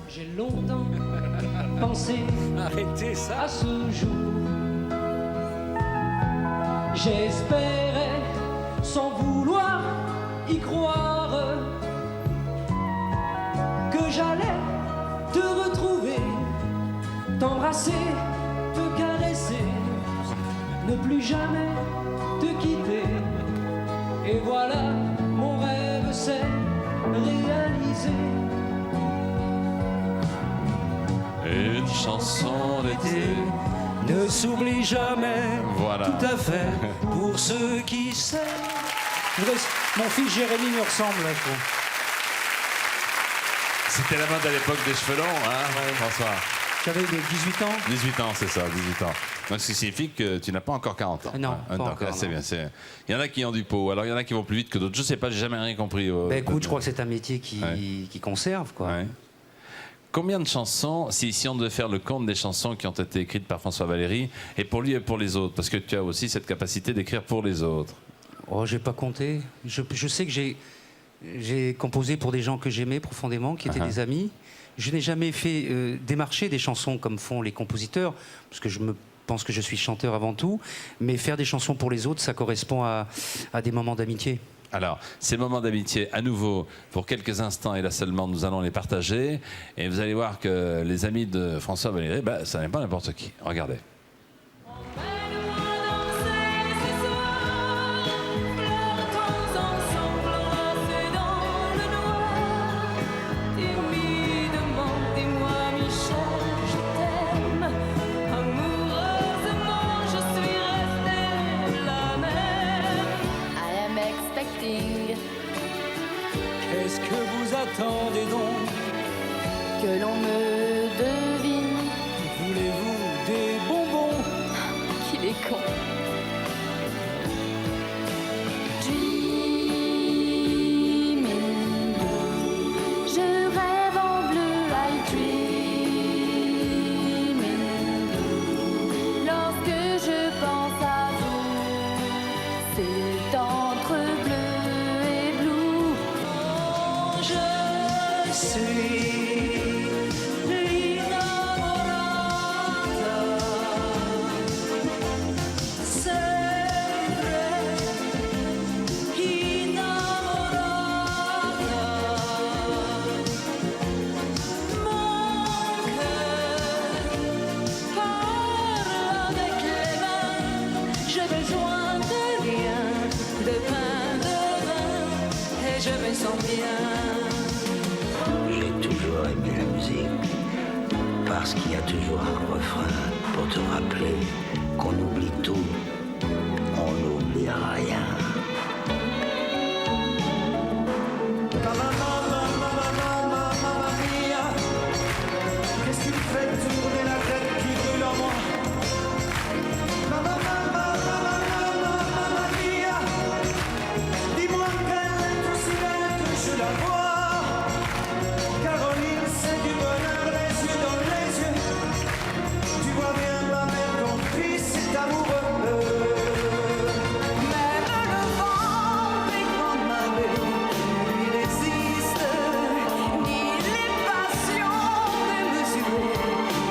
j'ai longtemps pensé à ce jour. J'espérais, sans vouloir y croire, que j'allais te retrouver, t'embrasser, te caresser, ne plus jamais te quitter. Et voilà, mon rêve s'est réalisé. Une chanson d'été ne s'oublie jamais. Voilà. Tout à fait. Pour ceux qui s'aiment. Mon fils Jérémy me ressemble, là, je trouve. C'était la mode à l'époque des cheveux longs, hein, François? J'avais 18 ans. 18 ans, c'est ça, 18 ans. Donc, ce qui signifie que tu n'as pas encore 40 ans. Non, pas encore, c'est non. bien. Il y en a qui ont du pot, alors il y en a qui vont plus vite que d'autres. Je sais pas, j'ai jamais rien compris. Écoute, je crois que c'est un métier qui conserve, quoi. Ouais. Combien de chansons, si on devait faire le compte des chansons qui ont été écrites par François Valéry, et pour lui et pour les autres, parce que tu as aussi cette capacité d'écrire pour les autres? Oh, j'ai pas compté. Je sais que j'ai composé pour des gens que j'aimais profondément, qui étaient des amis. Je n'ai jamais fait démarcher des chansons comme font les compositeurs, parce que je pense que je suis chanteur avant tout, mais faire des chansons pour les autres, ça correspond à des moments d'amitié. Alors, ces moments d'amitié, à nouveau, pour quelques instants et là seulement, nous allons les partager. Et vous allez voir que les amis de François Valéry, ça n'est pas n'importe qui. Regardez. Qu'est-ce que vous attendez donc? Que l'on me devine. Voulez-vous des bonbons? J'ai toujours aimé la musique parce qu'il y a toujours un refrain pour te rappeler qu'on oublie tout, on n'oublie rien. Mamma mia, qu'est-ce qui me fait tourner la tête qui brûle en moi? Mamma mia, dis-moi quelle est aussi belle que je la vois. Caroline, c'est du bonheur, les yeux dans les yeux. Tu vois bien ma mère, ton fils est amoureux. Même le vent des grandes marées lui résiste, ni les passions démesurées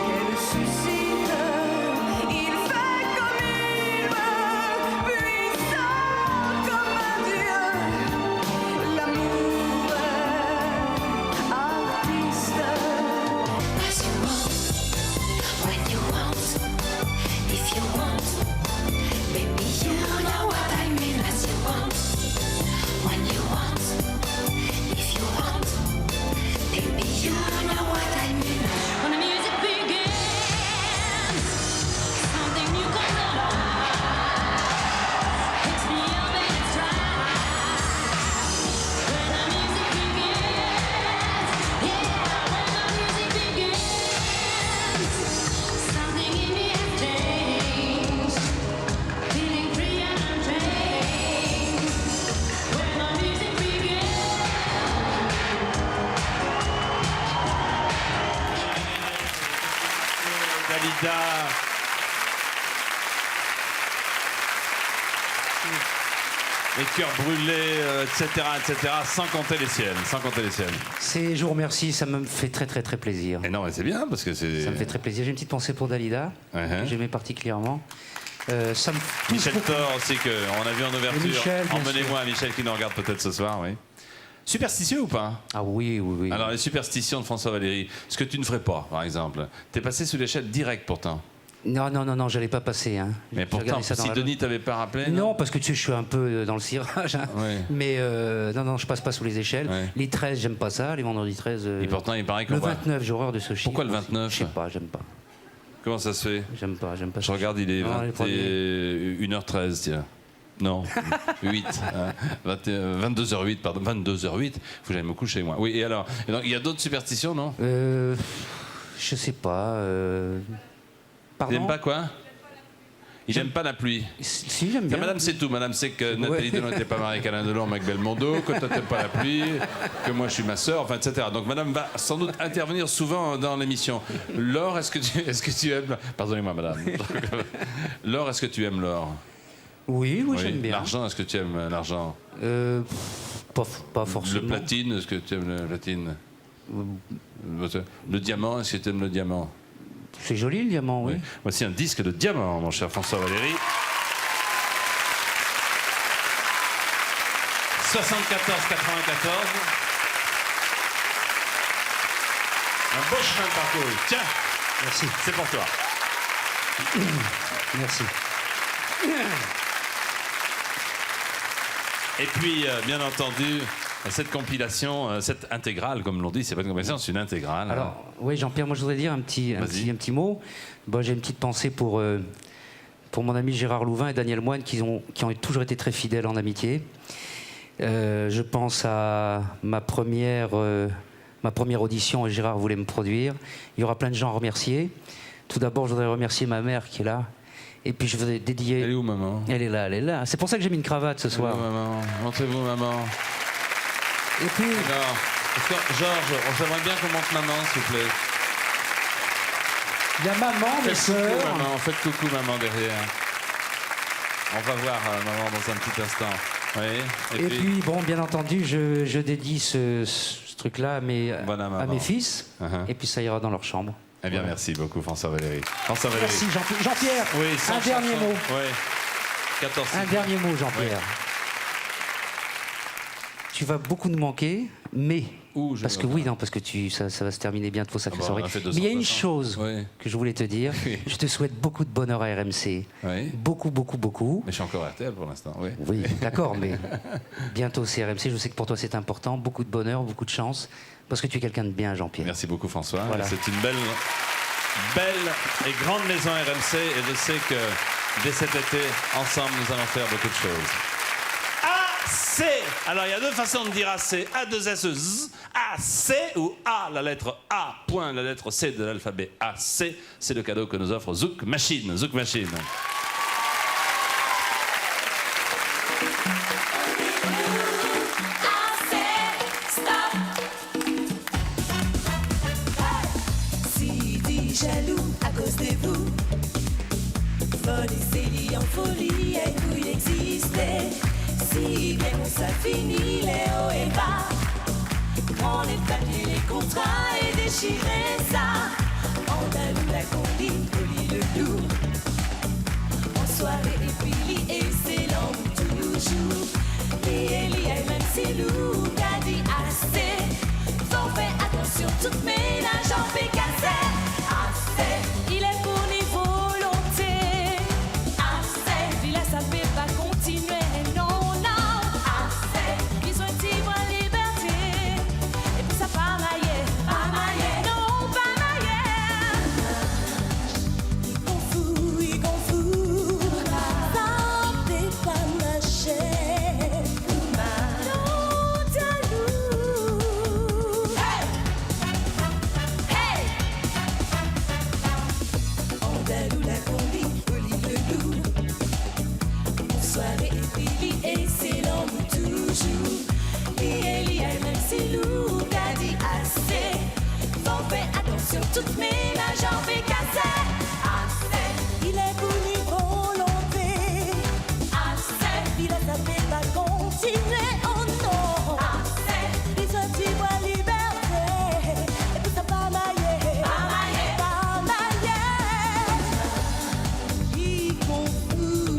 qu'elle suscite. Il fait comme il veut, puissant comme un dieu. L'amour est artiste. As you want, when you want, if you want. Baby, you know what I mean. As you want, when you want, if you want. Baby, you know what I mean. When the music begins, something new comes alive. Hits me up and it's right. When the music begins, yeah. When the music begins, something in me has changed. Feeling free and unchained. When the music begins. Dalida. Les cœurs brûlés, etc., etc., sans compter les siennes, sans compter les siennes. Je vous remercie, ça me fait très très très plaisir. Et non, mais c'est bien parce que c'est. Ça me fait très plaisir. J'ai une petite pensée pour Dalida, que j'aimais particulièrement. Ça me touche Michel beaucoup. Thor aussi qu'on a vu en ouverture. Et Michel, bien Emmenez-moi à Michel qui nous regarde peut-être ce soir, oui. Superstitieux ou pas? Ah oui, oui, oui. Alors les superstitions de François Valéry, ce que tu ne ferais pas, par exemple. T'es passé sous l'échelle direct pourtant. Non, non, non, non, j'allais pas passer. Hein. Mais J'ai pourtant, regardé ça dans si la- Denis t'avait pas rappelé. Non, parce que tu sais, je suis un peu dans le cirage. Hein. Ouais. Mais non, non, je passe pas sous les échelles. Ouais. Les 13, j'aime pas ça. Les vendredis 13. Et pourtant, il paraît qu'on Le va- 29, j'ai horreur de ce chiffre. Pourquoi le 29? Je sais pas, j'aime pas. Comment ça se fait? J'aime pas, j'aime pas. Je regarde, il est Non, les premiers. 21h13, tiens. Non, 8. 22h08, pardon. 22h08. Faut que j'aille me coucher, moi. Oui, et alors? Et donc, il y a d'autres superstitions, non? Je sais pas. Pardon. T'aimes pas quoi? Il n'aime pas la pluie. Si, j'aime bien. Madame, c'est tout. Madame sait que Nathalie Delon n'était pas mariée qu'Alain Delon, avec Belmondo, que toi, t'aimes pas la pluie, que moi, je suis ma sœur, enfin, etc. Donc, madame va sans doute intervenir souvent dans l'émission. Laure, est-ce que tu aimes... Pardonnez-moi, madame. Laure, est-ce que tu aimes l'or? Oui, oui, j'aime bien. L'argent, est-ce que tu aimes l'argent? Pas forcément. Le platine, est-ce que tu aimes le platine? Le diamant, est-ce que tu aimes le diamant? C'est joli, le diamant, oui. Voici un disque de diamant, mon cher François Valéry. 74-94. Un beau chemin de parcours. Tiens, merci. C'est pour toi. Merci. Et puis, bien entendu, cette compilation, cette intégrale, comme l'on dit, c'est pas une compilation, c'est une intégrale. Alors, oui, Jean-Pierre, moi je voudrais dire un petit mot. Bon, j'ai une petite pensée pour mon ami Gérard Louvain et Daniel Moine qui ont toujours été très fidèles en amitié. Je pense à ma première audition et Gérard voulait me produire. Il y aura plein de gens à remercier. Tout d'abord, je voudrais remercier ma mère qui est là. Et puis je voudrais dédier... Elle est où, maman? Elle est là, elle est là. C'est pour ça que j'ai mis une cravate ce soir. Maman, montrez-vous, maman. Et puis... Alors, Georges, j'aimerais bien qu'on monte maman, s'il vous plaît. Il y a maman, mes sœurs. Faites coucou, maman, derrière. On va voir maman dans un petit instant. Oui. Et puis, bon, bien entendu, je dédie ce truc-là à mes fils. Et puis ça ira dans leur chambre. Eh bien, merci beaucoup, François Valéry. François Valéry. Merci, Jean-Pierre. Oui, un dernier mot. Oui. 14 Un dernier mot, Jean-Pierre. tu vas beaucoup nous manquer, mais... Ouh, parce que oui, non, parce que ça va se terminer bientôt, Sacrée bon, Soirée. on a fait Mais il y a une 200%. chose que je voulais te dire. Oui. Je te souhaite beaucoup de bonheur à RMC. Oui. Beaucoup, beaucoup, beaucoup. Mais je suis encore RTL pour l'instant, oui. Oui, d'accord, mais bientôt c'est RMC. Je sais que pour toi c'est important. Beaucoup de bonheur, beaucoup de chance. Parce que tu es quelqu'un de bien, Jean-Pierre. Merci beaucoup, François. Voilà. C'est une belle et grande maison RMC. Et je sais que dès cet été, ensemble, nous allons faire beaucoup de choses. AC. Alors, il y a deux façons de dire AC. A2S, Z, AC ou A, la lettre A, point, la lettre C de l'alphabet AC. C'est le cadeau que nous offre Zouk Machine. Zouk Machine. Si dit jaloux à cause de vous, folie, c'est lié en folie, et vous existez. Si bien on ça finit les hauts et bas, prends les papiers, les contrats et déchirez ça. Andalou la combi, folie le loup. En soirée et puis et c'est l'homme toujours. Lié, même si loup a dit assez. Faut faire attention, toute ménage en fait casser. Assez, il est pour les volontés. Assez, il a sa paix pas continuer. Non, non. Assez, ils ont dit moi liberté. Et puis ça pas mailler. Pas mailler. Non, pas mailler. Il confond, il confond. Ça fait pas marcher. Non, jaloux. Hey! Hey! Andalou la combi, folie le loup. Une soirée épilée et c'est l'homme toujours. Lié, même si loup a dit assez. Faut faire attention, toute ménage en fait casser. Assez, il est pour les volontés. Assez, il a tapé pas continuer. Oh non. Assez, ils ont dit moi liberté. Et puis ça pas mailler. Pas mailler. Pas mailler. Il confond.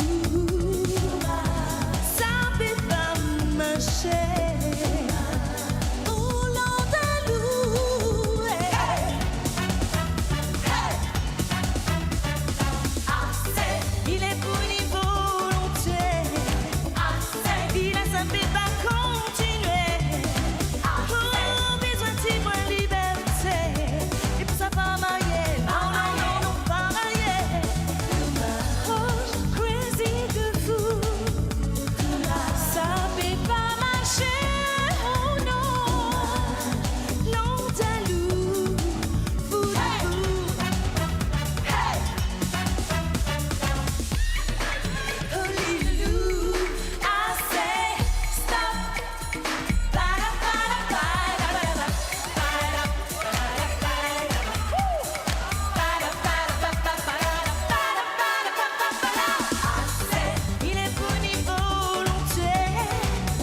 Ça fait pas marcher. Oh l'Andalou. Hey. Hey. Assez, il est pour les volontés. Assez, il a sa paix pas continuer. Oh, besoin de moi liberté. Et puis ça va mailler. Pas mailler. Non, pas mailler. Oh, crazy de fou. Ça fait pas marcher. Oh non. L'Andalou. Fou de fou. Hey. Holy Lou, assez, stop. Para, para, para, para, para, assez, il est pour ni volonté.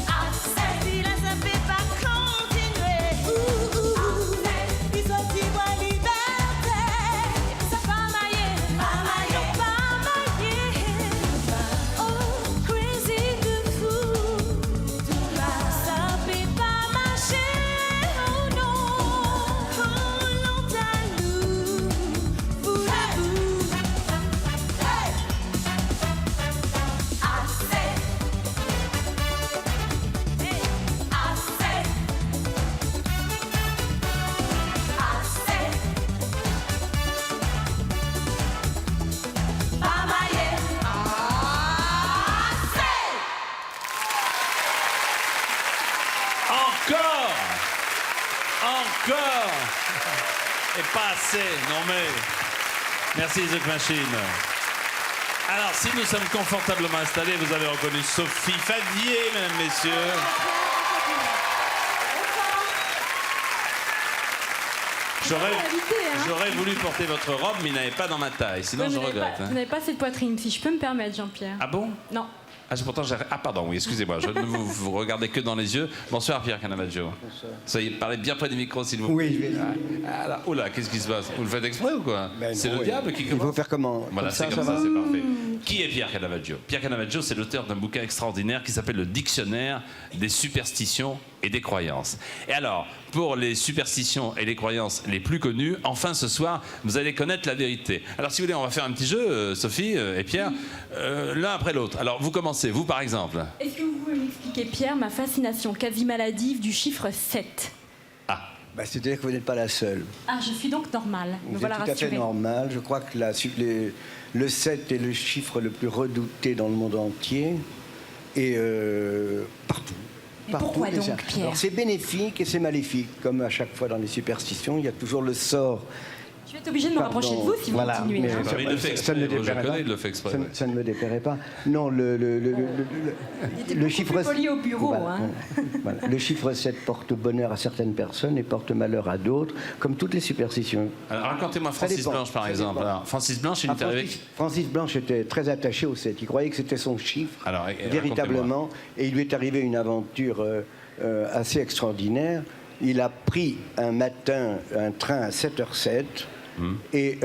Assez, il a sa paix pas continuer. Assez, ils ont dit moi liberté. Ça va mailler. Pas mailler. Non, pas mailler. Oh, crazy de fou. Ça fait pas marcher. Oh non. Oh, l'Andalou. Fou de fou. Hey. Assez. Hey. Assez. Assez. Pas mailler. Assez. Encore. Encore. Et pas assez, non mais. Merci Zouk Machine. Alors, si nous sommes confortablement installés, vous avez reconnu Sophie Fadier, mesdames, messieurs. J'aurais voulu porter votre robe, mais il n'avait pas dans ma taille, sinon Ouais, je vous n'avez regrette. pas- hein. Vous n'avez pas cette poitrine, si je peux me permettre, Jean-Pierre. Ah bon? Non. Ah, pardon, oui, excusez-moi, je ne vous regardez que dans les yeux. Bonsoir Pierre Canavaggio. Soyez, parlez bien près du micro, s'il vous plaît. Oui, je vais. Ah, là, oula, qu'est-ce qui se passe? Vous le faites exprès ou quoi? Ben C'est non, le diable qui commence. Il faut faire comment? Voilà, Comme c'est ça, comme ça ça, va c'est parfait. Qui est Pierre Canavaggio? Pierre Canavaggio, c'est l'auteur d'un bouquin extraordinaire qui s'appelle Le Dictionnaire des superstitions et des croyances. Et alors, pour les superstitions et les croyances les plus connues, enfin ce soir, vous allez connaître la vérité. Alors si vous voulez, on va faire un petit jeu, Sophie et Pierre, l'un après l'autre. Alors vous commencez, vous par exemple. Est-ce que vous pouvez m'expliquer, Pierre, ma fascination quasi maladive du chiffre 7? Bah, c'est-à-dire que vous n'êtes pas la seule. Ah, je suis donc normale. Me Vous voilà êtes tout à fait rassurée. normal. Je crois que le 7 est le chiffre le plus redouté dans le monde entier. Et partout. Mais pourquoi donc, Pierre? Alors, c'est bénéfique et c'est maléfique. Comme à chaque fois dans les superstitions, il y a toujours le sort. Je vais être obligée de me rapprocher de vous si vous continuez. mais hein. Il le fait exprès, je connais, il le fait exprès. Ça ne me déplairait pas. Non, le chiffre... Plus poli au bureau. Voilà, Hein. voilà. Le chiffre 7 porte bonheur à certaines personnes et porte malheur à d'autres, comme toutes les superstitions. Alors racontez-moi Francis Blanche par exemple. Alors, Francis Blanche, il est arrivé... Francis Blanche était très attaché au 7. Il croyait que c'était son chiffre, Alors, véritablement. Et il lui est arrivé une aventure assez extraordinaire. Il a pris un matin un train à 7h07 et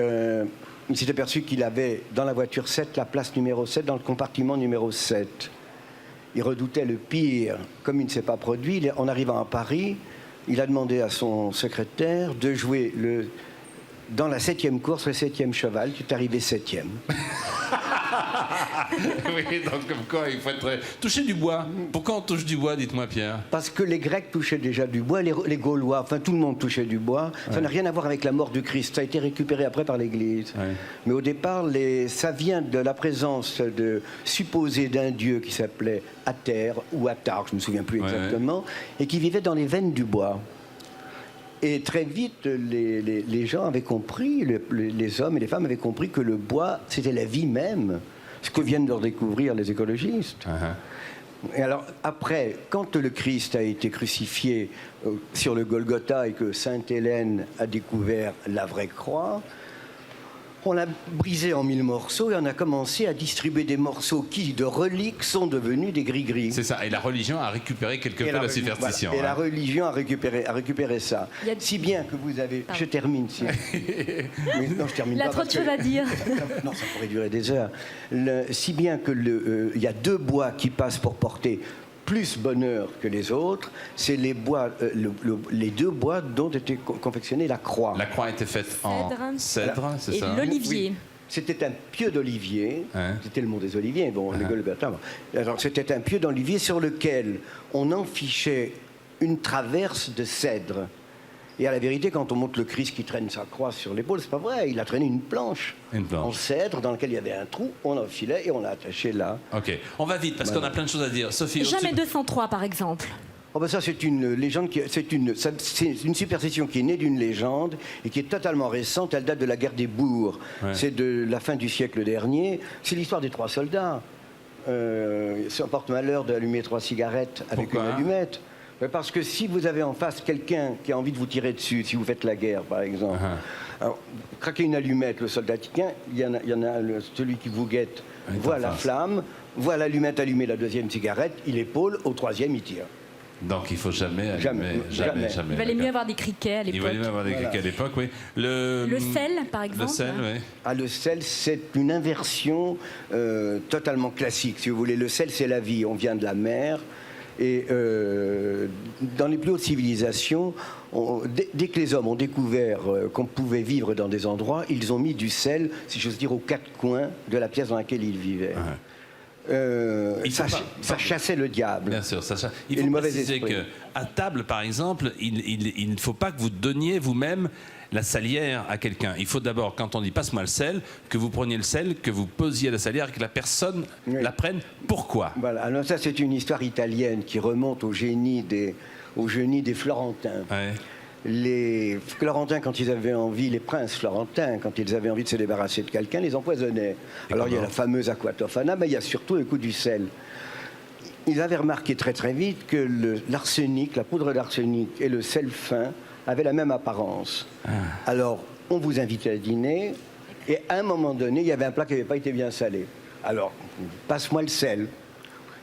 il s'est aperçu qu'il avait dans la voiture 7 la place numéro 7 dans le compartiment numéro 7. Il redoutait le pire, comme il ne s'est pas produit. En arrivant à Paris, il a demandé à son secrétaire de jouer dans la 7e course, le 7e cheval, qui est arrivé 7e. Oui, donc comme quoi il faut être... Toucher du bois. Pourquoi on touche du bois, dites-moi Pierre? Parce que les Grecs touchaient déjà du bois, les Gaulois, enfin tout le monde touchait du bois. Ça n'a rien à voir avec la mort du Christ, ça a été récupéré après par l'Église. Mais au départ, ça vient de la présence supposée d'un dieu qui s'appelait Ather ou Attar, je ne me souviens plus exactement, et qui vivait dans les veines du bois. Et très vite, les gens avaient compris, les hommes et les femmes avaient compris que le bois, c'était la vie même, ce que viennent de redécouvrir les écologistes. Et alors, après, quand le Christ a été crucifié sur le Golgotha et que Sainte Hélène a découvert la vraie croix, on l'a brisé en 1000 morceaux et on a commencé à distribuer des morceaux qui, de reliques, sont devenus des gris-gris. C'est ça, et la religion a récupéré quelque peu la superstition. Voilà. Et la religion a récupéré ça. Si bien que vous avez... Je termine, si... Oui, non, je termine La pas. trop de choses à dire. Non, ça pourrait durer des heures. Si bien que il y a 2 bois qui passent pour porter plus bonheur que les autres, c'est les bois, les 2 bois dont était confectionnée la croix. La croix était faite en cèdre, c'est ça? Et l'olivier. Oui. C'était un pieu d'olivier, c'était le mont des Oliviers, bon, le Golgotha. Alors c'était un pieu d'olivier sur lequel on enfichait une traverse de cèdre. Et à la vérité, quand on monte le Christ qui traîne sa croix sur l'épaule, c'est pas vrai, il a traîné une planche en cèdre dans laquelle il y avait un trou, on enfilait et on l'a attaché là. Ok, on va vite parce qu'on a plein de choses à dire. Sophie, Jamais 203 par exemple. Oh ben ça c'est une légende, c'est une superstition qui est née d'une légende et qui est totalement récente. Elle date de la guerre des bourgs. C'est de la fin du siècle dernier. C'est l'histoire des 3 soldats. Ça porte malheur d'allumer 3 cigarettes avec une allumette. Parce que si vous avez en face quelqu'un qui a envie de vous tirer dessus, si vous faites la guerre par exemple, alors, vous craquez une allumette, le soldat tient, il y en a celui qui vous guette, voit la flamme, voit l'allumette allumer la 2e cigarette, il épaule, au 3e il tire. Donc il ne faut jamais allumer, jamais. Il valait mieux avoir des criquets à l'époque. Il valait mieux avoir des criquets à l'époque, oui. Le sel, par exemple. Le sel, oui. Ah, le sel, c'est une inversion totalement classique. Si vous voulez, le sel, c'est la vie. On vient de la mer. Et dans les plus hautes civilisations, dès que les hommes ont découvert qu'on pouvait vivre dans des endroits, ils ont mis du sel, si j'ose dire, aux 4 coins de la pièce dans laquelle ils vivaient. Ça chassait le diable. Bien sûr, il faut préciser qu'à table, par exemple, il ne faut pas que vous donniez vous-même la salière à quelqu'un. Il faut d'abord, quand on dit passe-moi le sel, que vous preniez le sel, que vous posiez la salière et que la personne la prenne. Pourquoi? Voilà. Alors ça, c'est une histoire italienne qui remonte au génie des Florentins. Les Florentins, quand ils avaient envie, les princes florentins, quand ils avaient envie de se débarrasser de quelqu'un, les empoisonnaient. Alors il y a la fameuse aquatofana, mais il y a surtout le coup du sel. Ils avaient remarqué très très vite que l'arsenic, la poudre d'arsenic et le sel fin avaient la même apparence. Alors, on vous invitait à dîner, et à un moment donné, il y avait un plat qui n'avait pas été bien salé. Alors, passe-moi le sel.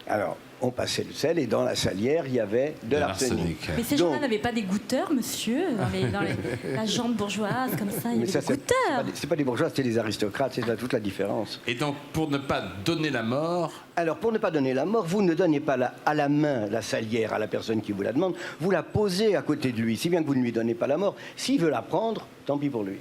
Alors, on passait le sel et dans la salière, il y avait de l'arsenic. Mais ces gens-là n'avaient pas des goûteurs, monsieur, dans la jante bourgeoise, comme ça, il y avait des goûteurs. C'est pas des bourgeois, c'était des aristocrates, c'est là toute la différence. Et donc, pour ne pas donner la mort... Alors, pour ne pas donner la mort, vous ne donnez pas à la main la salière à la personne qui vous la demande, vous la posez à côté de lui, si bien que vous ne lui donnez pas la mort. S'il veut la prendre, tant pis pour lui.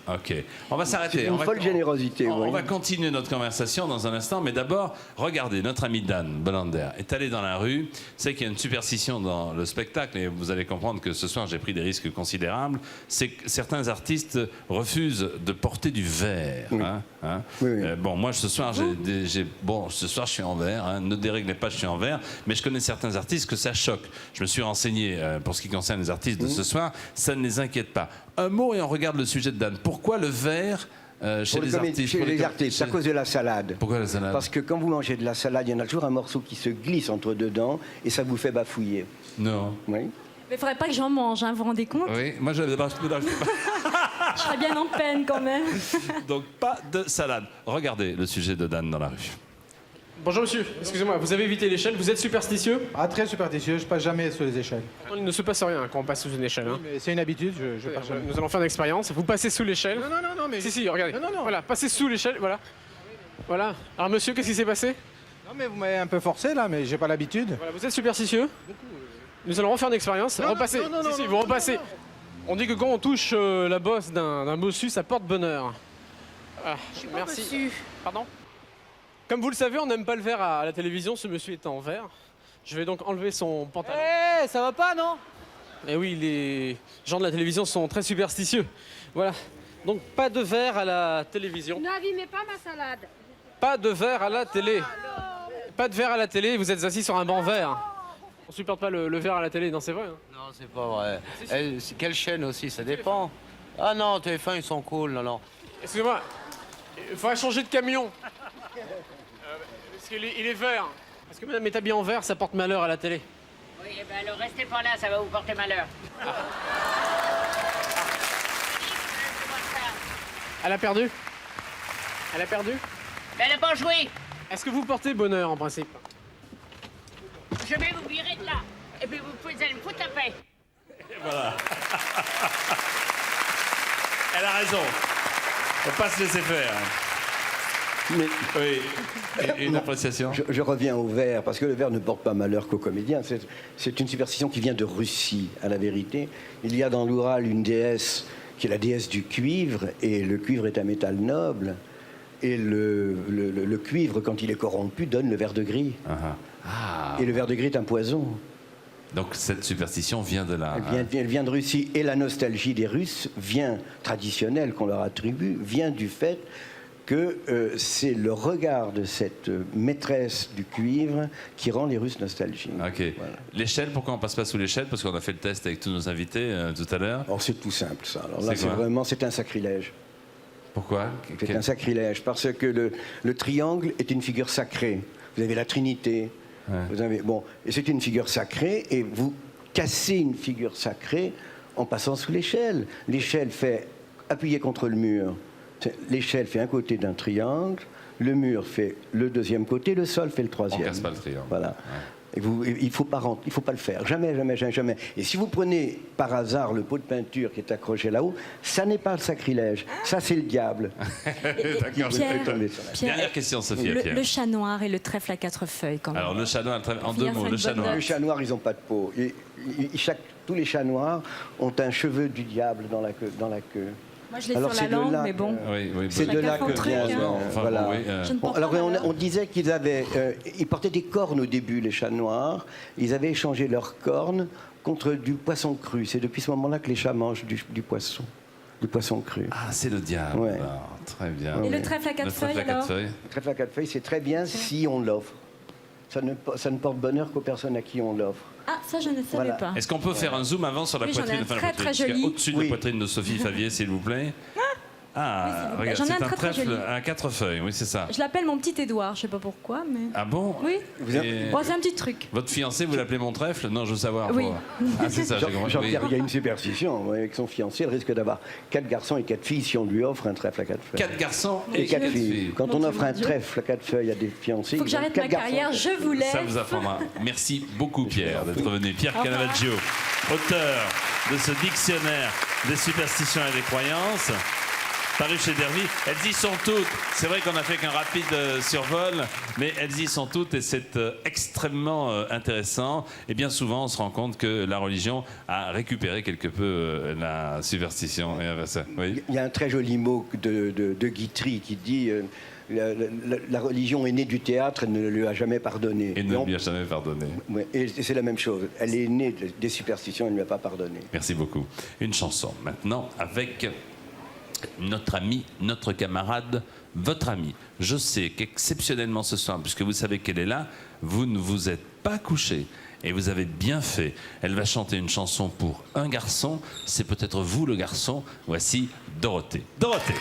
Ok, on va s'arrêter. C'est une folle générosité. On va continuer notre conversation dans un instant, mais d'abord, regardez, notre ami Dan Bolander est allé dans la rue. C'est qu'il y a une superstition dans le spectacle, et vous allez comprendre que ce soir j'ai pris des risques considérables. C'est que certains artistes refusent de porter du verre. Oui. Bon, moi ce soir, ce soir je suis en verre. Hein. Ne déréglez pas, je suis en verre. Mais je connais certains artistes que ça choque. Je me suis renseigné pour ce qui concerne les artistes de ce soir. Ça ne les inquiète pas. Un mot et on regarde le sujet de Dan. Pourquoi le verre chez les artistes? Chez les artistes, à cause de la salade. Pourquoi la salade? Parce que quand vous mangez de la salade, il y en a toujours un morceau qui se glisse entre deux dents et ça vous fait bafouiller. Non. Oui. Mais il faudrait pas que j'en mange, hein, vous vous rendez compte? Oui, moi je Je serais bien en peine quand même. Donc pas de salade. Regardez le sujet de Dan dans la rue. Bonjour monsieur, excusez-moi, vous avez évité l'échelle, vous êtes superstitieux? Ah, très superstitieux, je passe jamais sur les échelles. Il ne se passe rien quand on passe sous une échelle. Hein. Mais c'est une habitude, je passe jamais. Nous allons faire une expérience. Vous passez sous l'échelle. Non, mais... Si, regardez. Non. Voilà, passez sous l'échelle, voilà. Voilà. Alors monsieur, qu'est-ce qui s'est passé? Non, mais vous m'avez un peu forcé là, mais j'ai pas l'habitude. Voilà, vous êtes superstitieux? Nous allons refaire une expérience. Repassez. Si, vous repassez. On dit que quand on touche la bosse d'un bossu, ça porte bonheur. Ah, merci. Bossu. Pardon? Comme vous le savez, on n'aime pas le verre à la télévision. Ce monsieur est en verre. Je vais donc enlever son pantalon. Ça va pas, non? Et oui, les gens de la télévision sont très superstitieux. Voilà. Donc pas de verre à la télévision. N'abîmez pas ma salade. Pas de verre à la télé. Pas de verre à la télé, vous êtes assis sur un banc vert. On supporte pas le verre à la télé, non, c'est vrai. Hein. Non, c'est pas vrai. Quelle chaîne aussi, ça dépend. Ah non, TF1, ils sont cool, non. Excusez-moi, il faudrait changer de camion. Parce qu'il est vert. Parce que madame est habillée en vert, ça porte malheur à la télé. Oui, ben alors restez pas là, ça va vous porter malheur. Elle a perdu? Elle a perdu? Mais elle n'a pas joué. Est-ce que vous portez bonheur en principe? Je vais vous virer de là. Et puis vous pouvez aller me foutre la paix. Voilà. Elle a raison. Faut pas se laisser faire. Mais, oui. Une appréciation. Je reviens au verre, parce que le verre ne porte pas malheur qu'aux comédiens. C'est une superstition qui vient de Russie, à la vérité. Il y a dans l'Oural une déesse qui est la déesse du cuivre, et le cuivre est un métal noble. Et le cuivre, quand il est corrompu, donne le vert de gris. Et le vert de gris est un poison. Donc cette superstition vient de là. Elle vient de Russie. Et la nostalgie des Russes traditionnelle qu'on leur attribue, vient du fait que c'est le regard de cette maîtresse du cuivre qui rend les Russes nostalgiques. Ok. Voilà. L'échelle, pourquoi on passe pas sous l'échelle? Parce qu'on a fait le test avec tous nos invités tout à l'heure. Alors c'est tout simple ça. Alors là, c'est un sacrilège. Pourquoi? C'est un sacrilège parce que le triangle est une figure sacrée. Vous avez la Trinité. Ouais. Vous avez, et c'est une figure sacrée et vous cassez une figure sacrée en passant sous l'échelle. L'échelle fait appuyer contre le mur. L'échelle fait un côté d'un triangle, le mur fait le deuxième côté, le sol fait le troisième. On casse pas le triangle. Voilà. Ouais. Et il faut pas le faire. Jamais. Et si vous prenez par hasard le pot de peinture qui est accroché là-haut, ça n'est pas le sacrilège. Ça, c'est le diable. D'accord. Pierre, dernière question, Sophie. Le chat noir et le trèfle à 4 feuilles, quand même. Alors, le chat noir, en 2 mots, le chat noir. Les chats noirs, ils n'ont pas de peau. Tous les chats noirs ont un cheveu du diable dans la queue. Moi, je l'ai sur la langue, mais bon. C'est de là que vient. Voilà. Alors, on disait qu'ils ils portaient des cornes au début, les chats noirs. Ils avaient échangé leurs cornes contre du poisson cru. C'est depuis ce moment-là que les chats mangent du poisson. Du poisson cru. Ah, c'est le diable. Ouais. Alors, très bien. Et le trèfle à 4 feuilles, alors? Le trèfle à 4 feuilles, c'est très bien si on l'offre. Ça ne porte bonheur qu'aux personnes à qui on l'offre. Ah, ça, je ne savais pas. Est-ce qu'on peut faire un zoom avant sur la poitrine? Très joli. Au-dessus de la poitrine de Sophie Favier, s'il vous plaît. Ah, Oui, regarde, j'en ai c'est un un très, très trèfle joli. à 4 feuilles, oui, c'est ça. Je l'appelle mon petit Édouard, je sais pas pourquoi, mais. Ah bon? Oui. Et Bon, c'est un petit truc. votre fiancé, vous l'appelez mon trèfle? Non, je veux savoir. Oui. Ah, c'est ça, j'ai compris. Jean-Pierre, Oui. il y a une superstition. Avec son fiancé, elle risque d'avoir 4 garçons et 4 filles si on lui offre un trèfle à 4 feuilles. 4 garçons et 4 filles. Quand on Mon offre un Dieu. trèfle à 4 feuilles à des fiancés, Faut que j'arrête ma carrière, je vous laisse. Ça vous apprendra. Merci beaucoup, Pierre, d'être venu. Pierre Canavaggio, auteur de ce dictionnaire des superstitions et des croyances, paru chez Dervy. Elles y sont toutes. C'est vrai qu'on a fait qu'un rapide survol, mais elles y sont toutes et c'est extrêmement intéressant. Et bien souvent, on se rend compte que la religion a récupéré quelque peu la superstition. Et ça, oui. Il y a un très joli mot de Guitry qui dit la religion est née du théâtre et ne lui a jamais pardonné. Et ne lui a jamais pardonné. Ouais, et c'est la même chose. Elle est née des superstitions et ne lui a pas pardonné. Merci beaucoup. Une chanson maintenant avec notre ami, notre camarade, votre ami. Je sais qu'exceptionnellement ce soir, puisque vous savez qu'elle est là, vous ne vous êtes pas couché. Et vous avez bien fait. Elle va chanter une chanson pour un garçon. C'est peut-être vous le garçon. Voici Dorothée. Dorothée.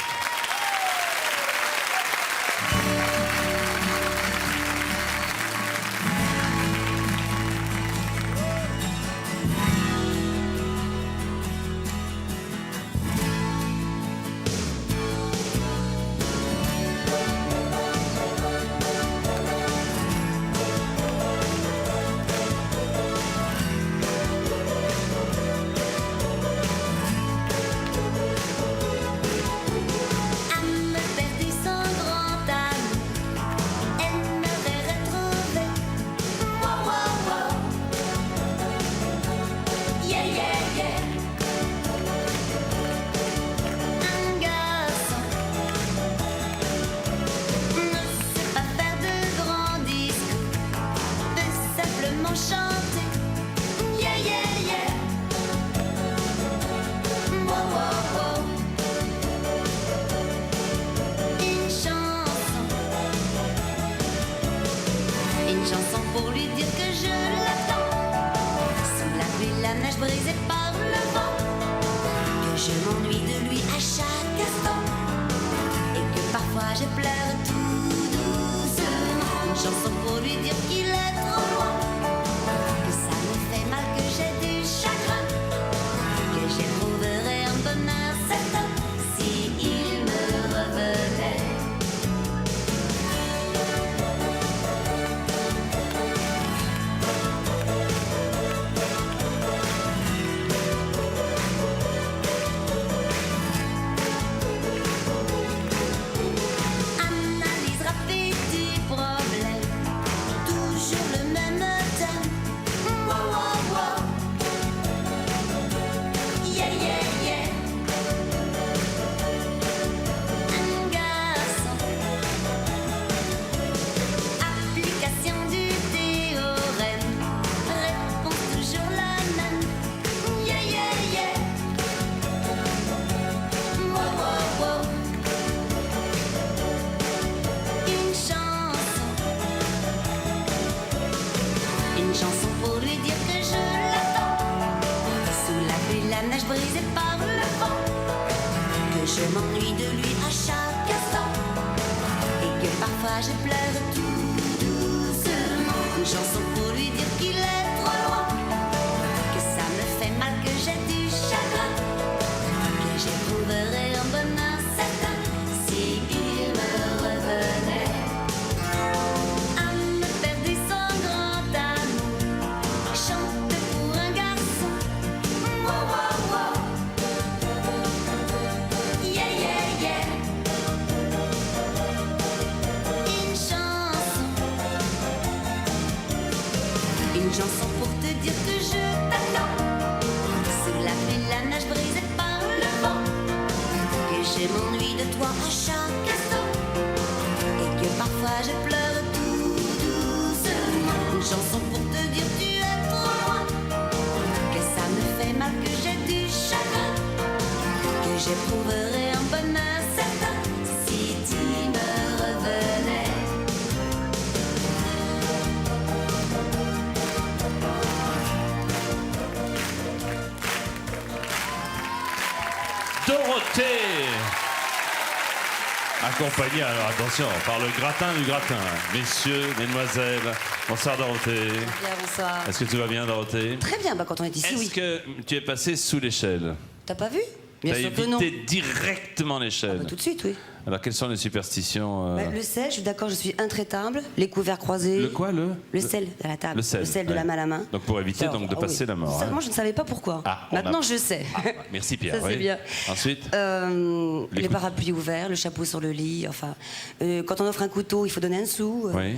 accompagné, alors attention, par le gratin du gratin. Messieurs, mesdemoiselles, bonsoir Dorothée. Bien, bonsoir. Est-ce que tout va bien Dorothée? Très bien, quand on est ici, oui. Est-ce que tu es passé sous l'échelle? T'as pas vu? Bien T'as sûr que non. évité directement l'échelle. Tout de suite, oui. Alors quelles sont les superstitions Le sel, je suis d'accord, je suis intraitable. Les couverts croisés. Le quoi, le sel à la table. Le sel, de la main à la main. Donc pour éviter Alors, de passer oui. la mort. Sincèrement, je ne savais pas pourquoi. Ah, Maintenant, je sais. Merci Pierre. Ça, c'est oui. bien. Ensuite Les parapluies ouverts, le chapeau sur le lit. Enfin, quand on offre un couteau, il faut donner un sou. Oui.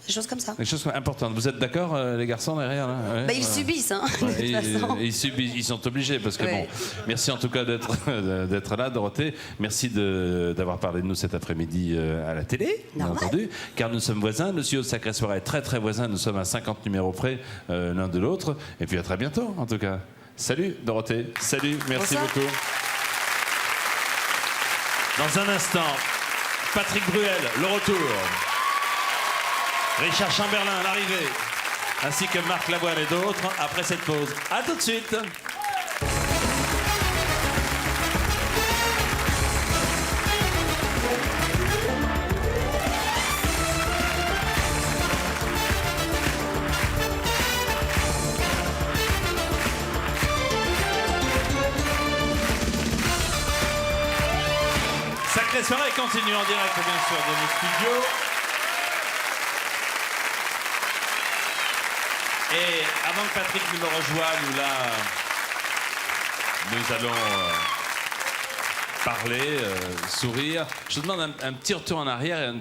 Des choses comme ça. Des choses importantes. Vous êtes d'accord, les garçons derrière là? Ouais, Ils subissent, hein, de toute façon. Ils subissent, ils sont obligés parce que Ouais. bon. Merci en tout cas d'être là, Dorothée. Merci d'avoir parlé de nous cet après-midi à la télé, bien entendu, car nous sommes voisins. Le studio de Sacrée Soirée est très très voisins. Nous sommes à 50 numéros près l'un de l'autre. Et puis à très bientôt, en tout cas. Salut, Dorothée. Salut, merci Bonsoir. beaucoup. Dans un instant, Patrick Bruel, le retour. Richard Chamberlain, l'arrivée, ainsi que Marc Lavoine et d'autres, après cette pause. A tout de suite. Sacrée Soirée continue en direct, bien sûr, de nos studios. Et avant que Patrick nous le rejoigne, là, nous allons parler, sourire. Je vous demande un petit retour en arrière et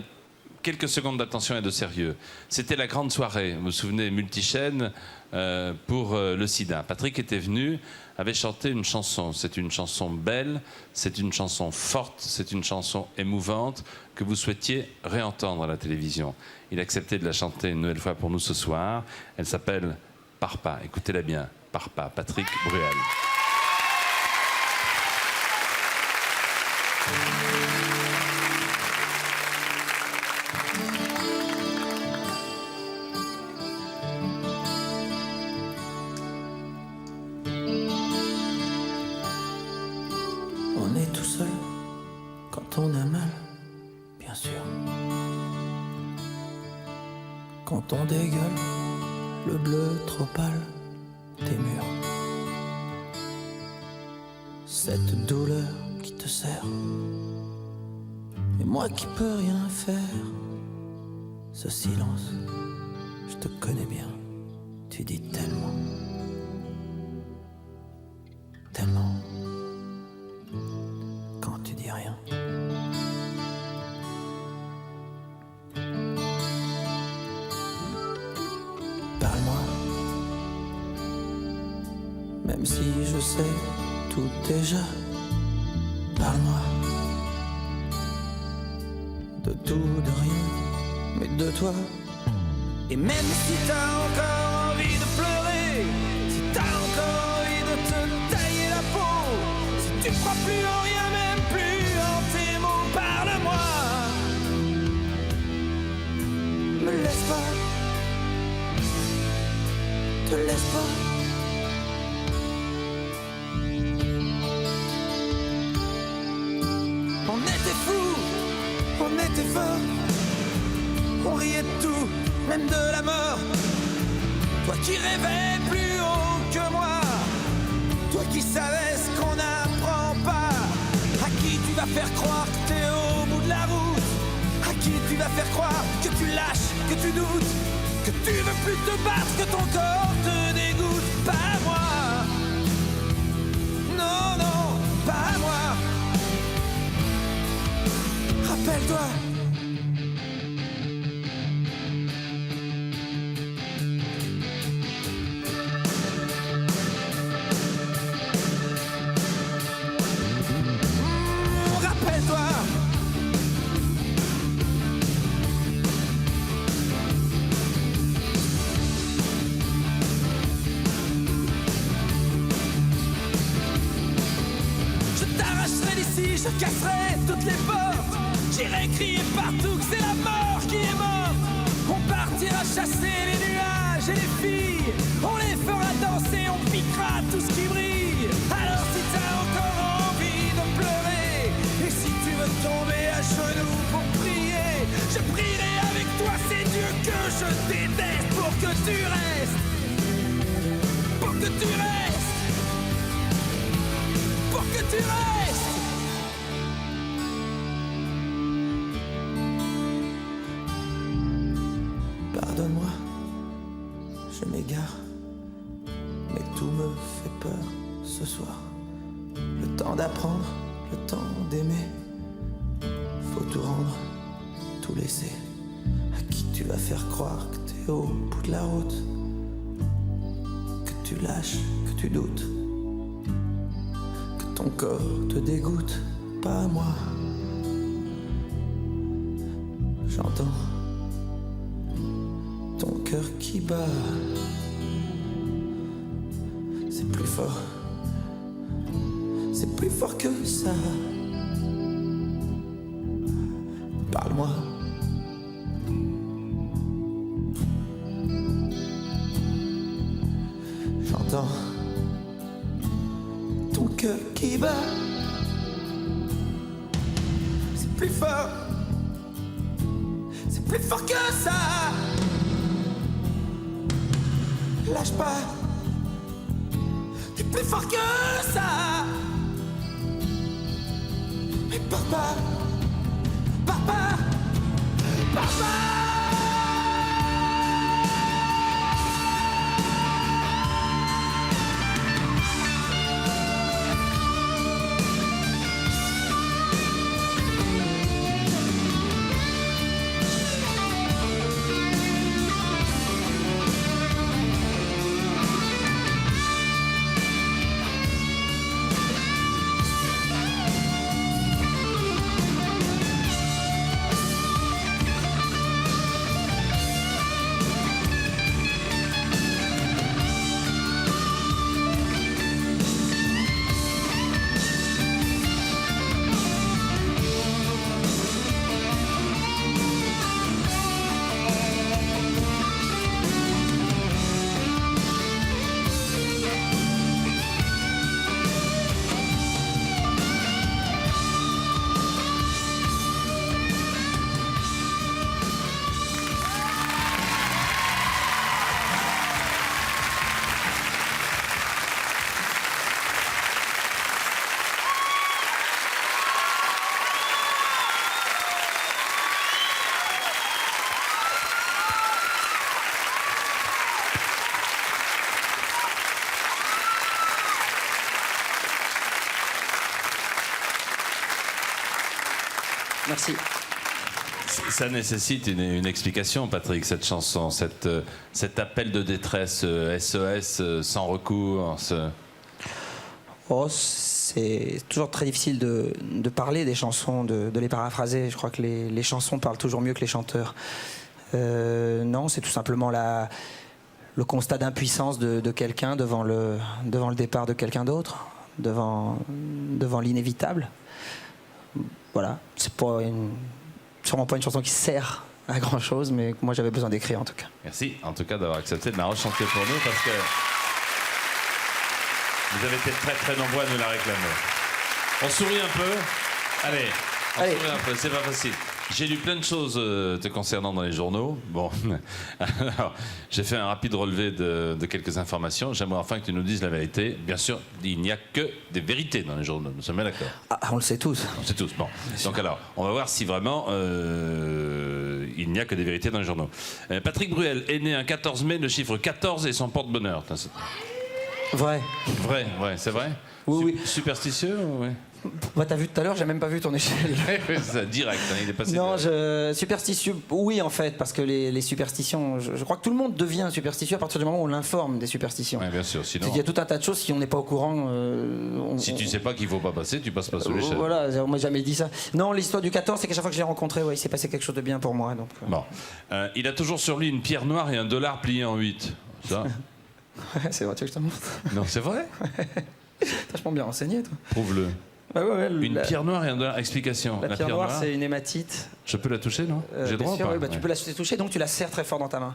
quelques secondes d'attention et de sérieux. C'était la grande soirée, vous vous souvenez, multichaîne pour le sida. Patrick était venu, avait chanté une chanson. C'est une chanson belle, c'est une chanson forte, c'est une chanson émouvante que vous souhaitiez réentendre à la télévision. Il a accepté de la chanter une nouvelle fois pour nous ce soir. Elle s'appelle Parpa. Écoutez-la bien. Parpa, Patrick Bruel. On est tout seul quand on a mal, bien sûr. Quand on dégueule le bleu trop pâle des murs. Cette douleur qui te serre. Et moi qui peux rien faire. Ce silence, je te connais bien. Tu dis tellement. Tellement. Quand tu dis rien. Parle-moi. Même si je sais tout déjà. Parle-moi. De tout, de rien, mais de toi. Et même si t'as encore envie de pleurer, si t'as encore envie de te tailler la peau, si tu crois plus en rien, même plus en tes mots, parle-moi. Me laisse pas, te laisse pas. On était fous, on était forts, on riait de tout, même de la mort. Toi qui rêvais plus haut que moi, toi qui savais ce qu'on n'apprend pas, à qui tu vas faire croire que t'es au bout de la route, à qui tu vas faire croire que tu lâches, que tu doutes, que tu veux plus te battre, que ton corps te dégoûte. Pas moi, non, non, pas moi. Rappelle-toi. Rappelle-toi. Je t'arracherai d'ici, je casserai toutes les portes. J'irai crier partout que c'est la mort qui est morte. On partira chasser les nuages et les filles. On les fera danser, on piquera tout ce qui brille. Alors si t'as encore envie de pleurer, et si tu veux tomber à genoux je déteste pour que tu restes. Pour que tu restes. Pour que tu restes. Pardonne-moi, je m'égare, mais tout me fait peur ce soir. Le temps d'apprendre, le temps d'aimer, faut tout rendre, tout laisser. À qui tu vas faire croire que t'es au bout de la route, que tu lâches, que tu doutes, que ton corps te dégoûte, pas à moi. J'entends ton cœur qui bat, c'est plus fort, c'est plus fort que ça. Parle-moi. J'entends ton cœur qui bat, c'est plus fort, c'est plus fort que ça. Lâche pas, t'es plus fort que ça. Mais pars pas, pars pas, pars pas. Merci. Ça nécessite une explication, Patrick, cette chanson, cet appel de détresse, SOS, sans recours. Oh, c'est toujours très difficile de parler des chansons, de les paraphraser. Je crois que les chansons parlent toujours mieux que les chanteurs. Non, c'est tout simplement le constat d'impuissance de quelqu'un devant le départ de quelqu'un d'autre, devant l'inévitable. Voilà, c'est sûrement pas une chanson qui sert à grand chose, mais moi j'avais besoin d'écrire en tout cas. Merci en tout cas d'avoir accepté de la rechanter pour nous parce que vous avez été très très nombreux à nous la réclamer. On sourit un peu. Allez, sourit un peu, c'est pas facile. J'ai lu plein de choses te concernant dans les journaux. Bon, alors, j'ai fait un rapide relevé de quelques informations. J'aimerais enfin que tu nous dises la vérité. Bien sûr, il n'y a que des vérités dans les journaux. Nous sommes bien d'accord. Ah, on le sait tous. On le sait tous. Bon. Donc alors, on va voir si vraiment il n'y a que des vérités dans les journaux. Patrick Bruel est né un 14 mai. Le chiffre 14 est son porte-bonheur. Vrai. Vrai, c'est vrai. Oui. Superstitieux ou ouais. Bah, t'as vu tout à l'heure, j'ai même pas vu ton échelle. C'est direct, hein, il est passé. Non, superstitieux, oui en fait, parce que les superstitions, je crois que tout le monde devient superstitieux à partir du moment où on l'informe des superstitions. Oui, bien sûr, sinon. Il y a tout un tas de choses, si on n'est pas au courant. Si tu sais pas qu'il faut pas passer, tu passes pas sous l'échelle. Voilà, on m'a jamais dit ça. Non, l'histoire du 14, c'est qu'à chaque fois que je l'ai rencontré, il s'est passé quelque chose de bien pour moi. Donc, Bon. Il a toujours sur lui une pierre noire et un dollar plié en 8. Ça Ouais, c'est vrai, tu veux que je te montre? Non, c'est vrai. T'as vachement bien renseigné, toi. Prouve-le. Une pierre noire et un dollar. Explication. La pierre noire, c'est une hématite. Je peux la toucher, non? J'ai le droit ou pas? Tu peux la toucher, donc tu la serres très fort dans ta main.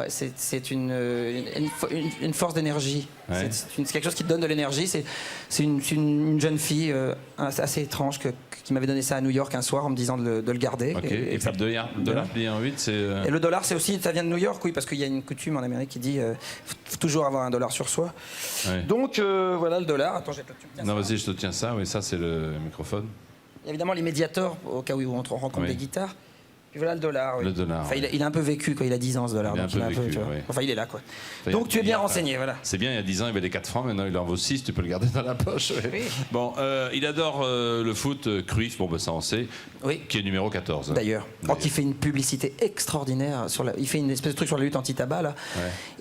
C'est une force d'énergie. C'est quelque chose qui te donne de l'énergie. C'est une jeune fille assez étrange qui m'avait donné ça à New York un soir en me disant de le garder. Et puis le dollar plié en 8, c'est... Et le dollar, c'est aussi, ça vient de New York, oui, parce qu'il y a une coutume en Amérique qui dit faut toujours avoir un dollar sur soi. Donc voilà le dollar. Attends, non, vas-y, je te tiens ça. Oui, ça, c'est le microphone. Évidemment, les médiators, au cas où on rencontre des guitares. Puis voilà le dollar. Oui. Le dollar. Enfin, il a un peu vécu, quoi. Il a 10 ans, ce dollar. Il a un peu vécu, tu vois. oui. Enfin, il est là, quoi. Donc, tu es bien renseigné, voilà. C'est bien, il y a 10 ans, il valait 4 francs. Maintenant, il en vaut 6. Tu peux le garder dans la poche. Oui. Bon, il adore le foot. Cruyff, bon, ben, ça, on sait. Oui. Qui est numéro 14. D'ailleurs. Donc, il fait une publicité extraordinaire. Il fait une espèce de truc sur la lutte anti-tabac, là.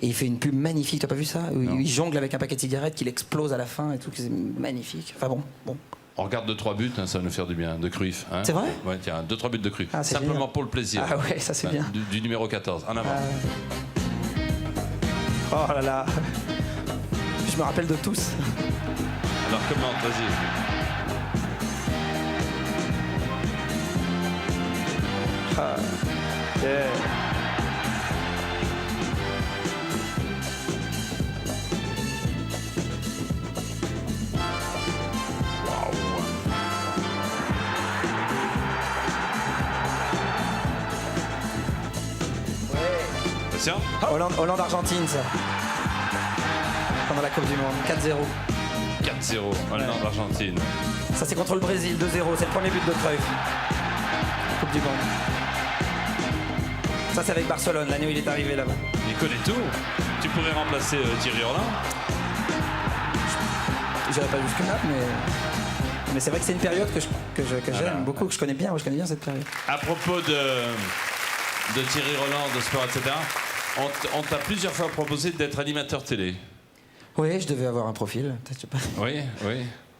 Et il fait une pub magnifique. T'as pas vu ça? Où il jongle avec un paquet de cigarettes qu'il explose à la fin et tout. C'est magnifique. Enfin, bon. On regarde 2-3 buts, hein, ça va nous faire du bien, de Cruyff. Hein. C'est vrai? Ouais, tiens, 2-3 buts de Cruyff. Simplement génial. Pour le plaisir. Ah ouais, ça c'est bien. Du numéro 14. En avant. Oh là là. Je me rappelle de tous. Alors commente, vas-y. Hollande-Argentine, ça. Pendant la Coupe du Monde. 4-0. 4-0, Hollande-Argentine. Ça, c'est contre le Brésil, 2-0. C'est le premier but de Cruyff. Coupe du Monde. Ça, c'est avec Barcelone, l'année où il est arrivé là-bas. Il connaît tout. Tu pourrais remplacer Thierry Roland? J'irai pas jusque-là, mais c'est vrai que c'est une période que j'aime beaucoup, que je connais bien. Je connais bien cette période. À propos de Thierry Roland, de sport, etc., on t'a plusieurs fois proposé d'être animateur télé. Oui, je devais avoir un profil. Oui.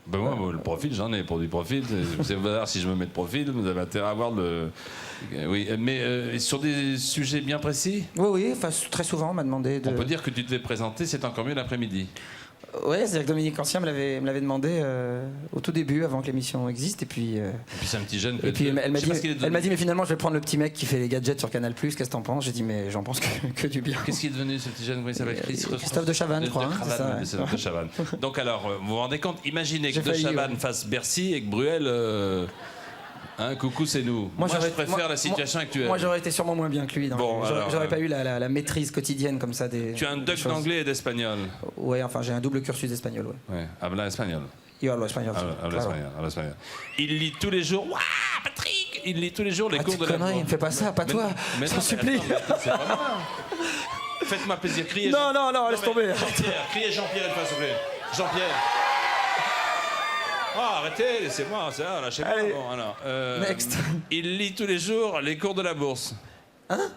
Ben moi, le profil, j'en ai. Pour du profil, vous savez voir si je me mets de profil, vous avez intérêt à avoir le... Oui, mais sur des sujets bien précis? Oui, enfin, très souvent, on m'a demandé de... On peut dire que tu devais présenter, c'est encore mieux l'après-midi. Oui, c'est-à-dire que Dominique Ancien me l'avait demandé au tout début, avant que l'émission existe, et puis c'est un petit jeune. Et puis elle m'a dit, mais finalement, je vais prendre le petit mec qui fait les gadgets sur Canal+. Qu'est-ce que t'en penses? J'ai dit, mais j'en pense que du bien. Qu'est-ce qui est devenu ce petit jeune? Comment il s'appelle? Christophe de Chavannes, je crois. De Chavannes. Donc alors, vous vous rendez compte? Imaginez que de Chavannes fasse Bercy et que Bruel. Coucou, c'est nous. Moi je préfère la situation actuelle. Moi, j'aurais été sûrement moins bien que lui. J'aurais pas eu la maîtrise quotidienne comme ça des. Tu as un duck d'anglais et d'espagnol. Ouais, enfin, j'ai un double cursus d'espagnol, ouais. Habla espagnol. Yo hablo espagnol. Habla espagnol. Il lit tous les jours. Waouh, Patrick! Il lit tous les jours les cours de la. Il me fait pas ça, pas toi. Je t'en supplie. C'est pas moi. Faites-moi plaisir, criez. Non, laisse tomber. Jean-Pierre, criez Jean-Pierre, s'il vous plaît. Jean-Pierre. Oh, arrêtez, laissez-moi, ça, lâchez-moi. Bon, alors, next. Il lit tous les jours les cours de la bourse. Hein?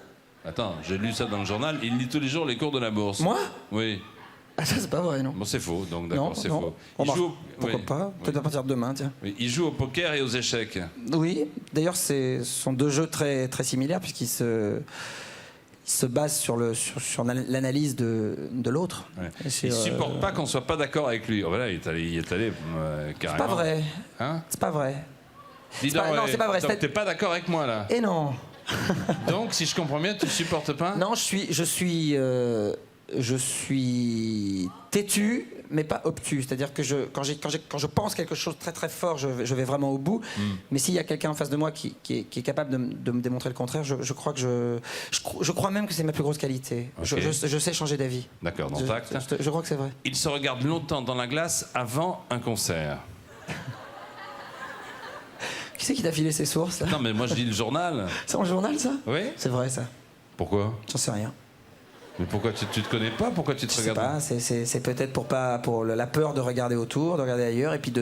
Attends, j'ai lu ça dans le journal. Il lit tous les jours les cours de la bourse. Moi? Oui. Ah, ça, c'est pas vrai, non? Bon, c'est faux, donc d'accord, c'est faux. Pourquoi pas? Peut-être à partir de demain, tiens. Oui, il joue au poker et aux échecs. Oui, d'ailleurs, ce sont deux jeux très, très similaires, puisqu'ils se base sur l'analyse de l'autre. Ouais. Il supporte pas qu'on soit pas d'accord avec lui. Oh, voilà, il est allé carrément. C'est pas vrai. Hein? C'est pas vrai. Non, c'est pas vrai. Donc t'es pas d'accord avec moi là? Et non. Donc, si je comprends bien, tu supportes pas? Non, je suis têtu, mais pas obtus. C'est-à-dire que quand je pense quelque chose très très fort, je vais vraiment au bout. Mais s'il y a quelqu'un en face de moi qui est capable de me démontrer le contraire, je crois que je crois même que c'est ma plus grosse qualité. Okay. Je sais changer d'avis. D'accord, dans tact. Je crois que c'est vrai. Il se regarde longtemps dans la glace avant un concert. Qui c'est qui t'a filé ces sources là? Non, mais moi je lis le journal. C'est en journal ça? Oui. C'est vrai ça. Pourquoi? J'en sais rien. Mais pourquoi tu te connais pas? Pourquoi tu te regardes? Je sais pas, c'est peut-être pour la peur de regarder autour, de regarder ailleurs, et puis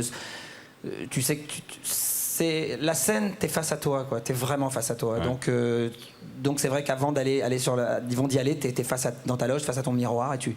tu sais que c'est la scène, t'es face à toi, quoi. T'es vraiment face à toi. Ouais. Donc c'est vrai qu'avant d'y aller, t'es dans ta loge face à ton miroir et tu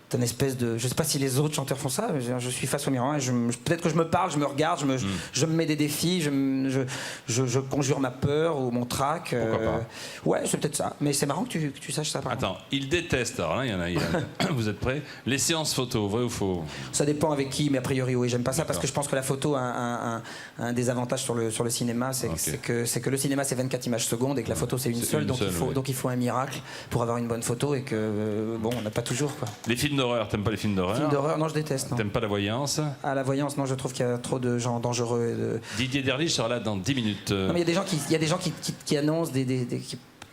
T'as une espèce de... Je sais pas si les autres chanteurs font ça, mais je suis face au miroir, et peut-être que je me parle, je me regarde, je me mets des défis, je conjure ma peur ou mon trac. Pourquoi pas? Ouais, c'est peut-être ça. Mais c'est marrant que tu saches ça, par contre. Attends, il déteste, alors là, il y en a, vous êtes prêts? Les séances photos, vrai ou faux? Ça dépend avec qui, mais a priori, oui, j'aime pas ça, parce que je pense que la photo a un désavantage sur le cinéma, c'est que le cinéma, c'est 24 images secondes, et que la photo, c'est une seule, donc il faut un miracle pour avoir une bonne photo, et que, bon, on n'a pas toujours, quoi. Les films d'horreur, t'aimes pas les films d'horreur? Films d'horreur, non, je déteste. Non. T'aimes pas la voyance? Ah, la voyance, non, je trouve qu'il y a trop de gens dangereux. Et de... Didier Derlich sera là dans 10 minutes. Non, mais il y a des gens qui annoncent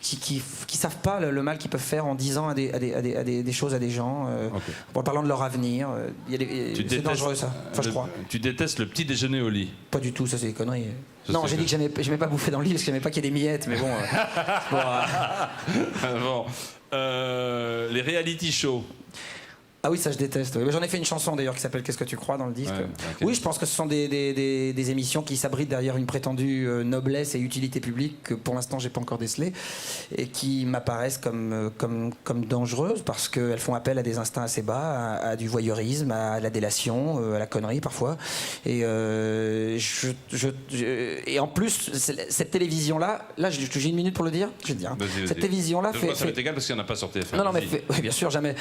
qui savent pas le mal qu'ils peuvent faire en disant des choses à des gens, en parlant de leur avenir. C'est dangereux, ça. Enfin, je crois. Tu détestes le petit déjeuner au lit? Pas du tout, ça c'est des conneries. Non, j'ai dit que j'aimais pas bouffer dans le lit parce que j'aimais pas qu'il y ait des miettes, mais bon. Bon. Les reality shows. Ah oui, ça je déteste. J'en ai fait une chanson d'ailleurs qui s'appelle Qu'est-ce que tu crois dans le disque. Ouais, okay. Oui, je pense que ce sont des émissions qui s'abritent derrière une prétendue noblesse et utilité publique que pour l'instant j'ai pas encore décelé et qui m'apparaissent comme dangereuses parce qu'elles font appel à des instincts assez bas, à du voyeurisme, à la délation, à la connerie parfois. Et en plus, cette télévision-là, j'ai une minute pour le dire. Je vais te dire. Cette télévision-là fait. Ça m'est égal parce qu'il n'y en a pas sur TF1. Non, mais oui, bien sûr, jamais.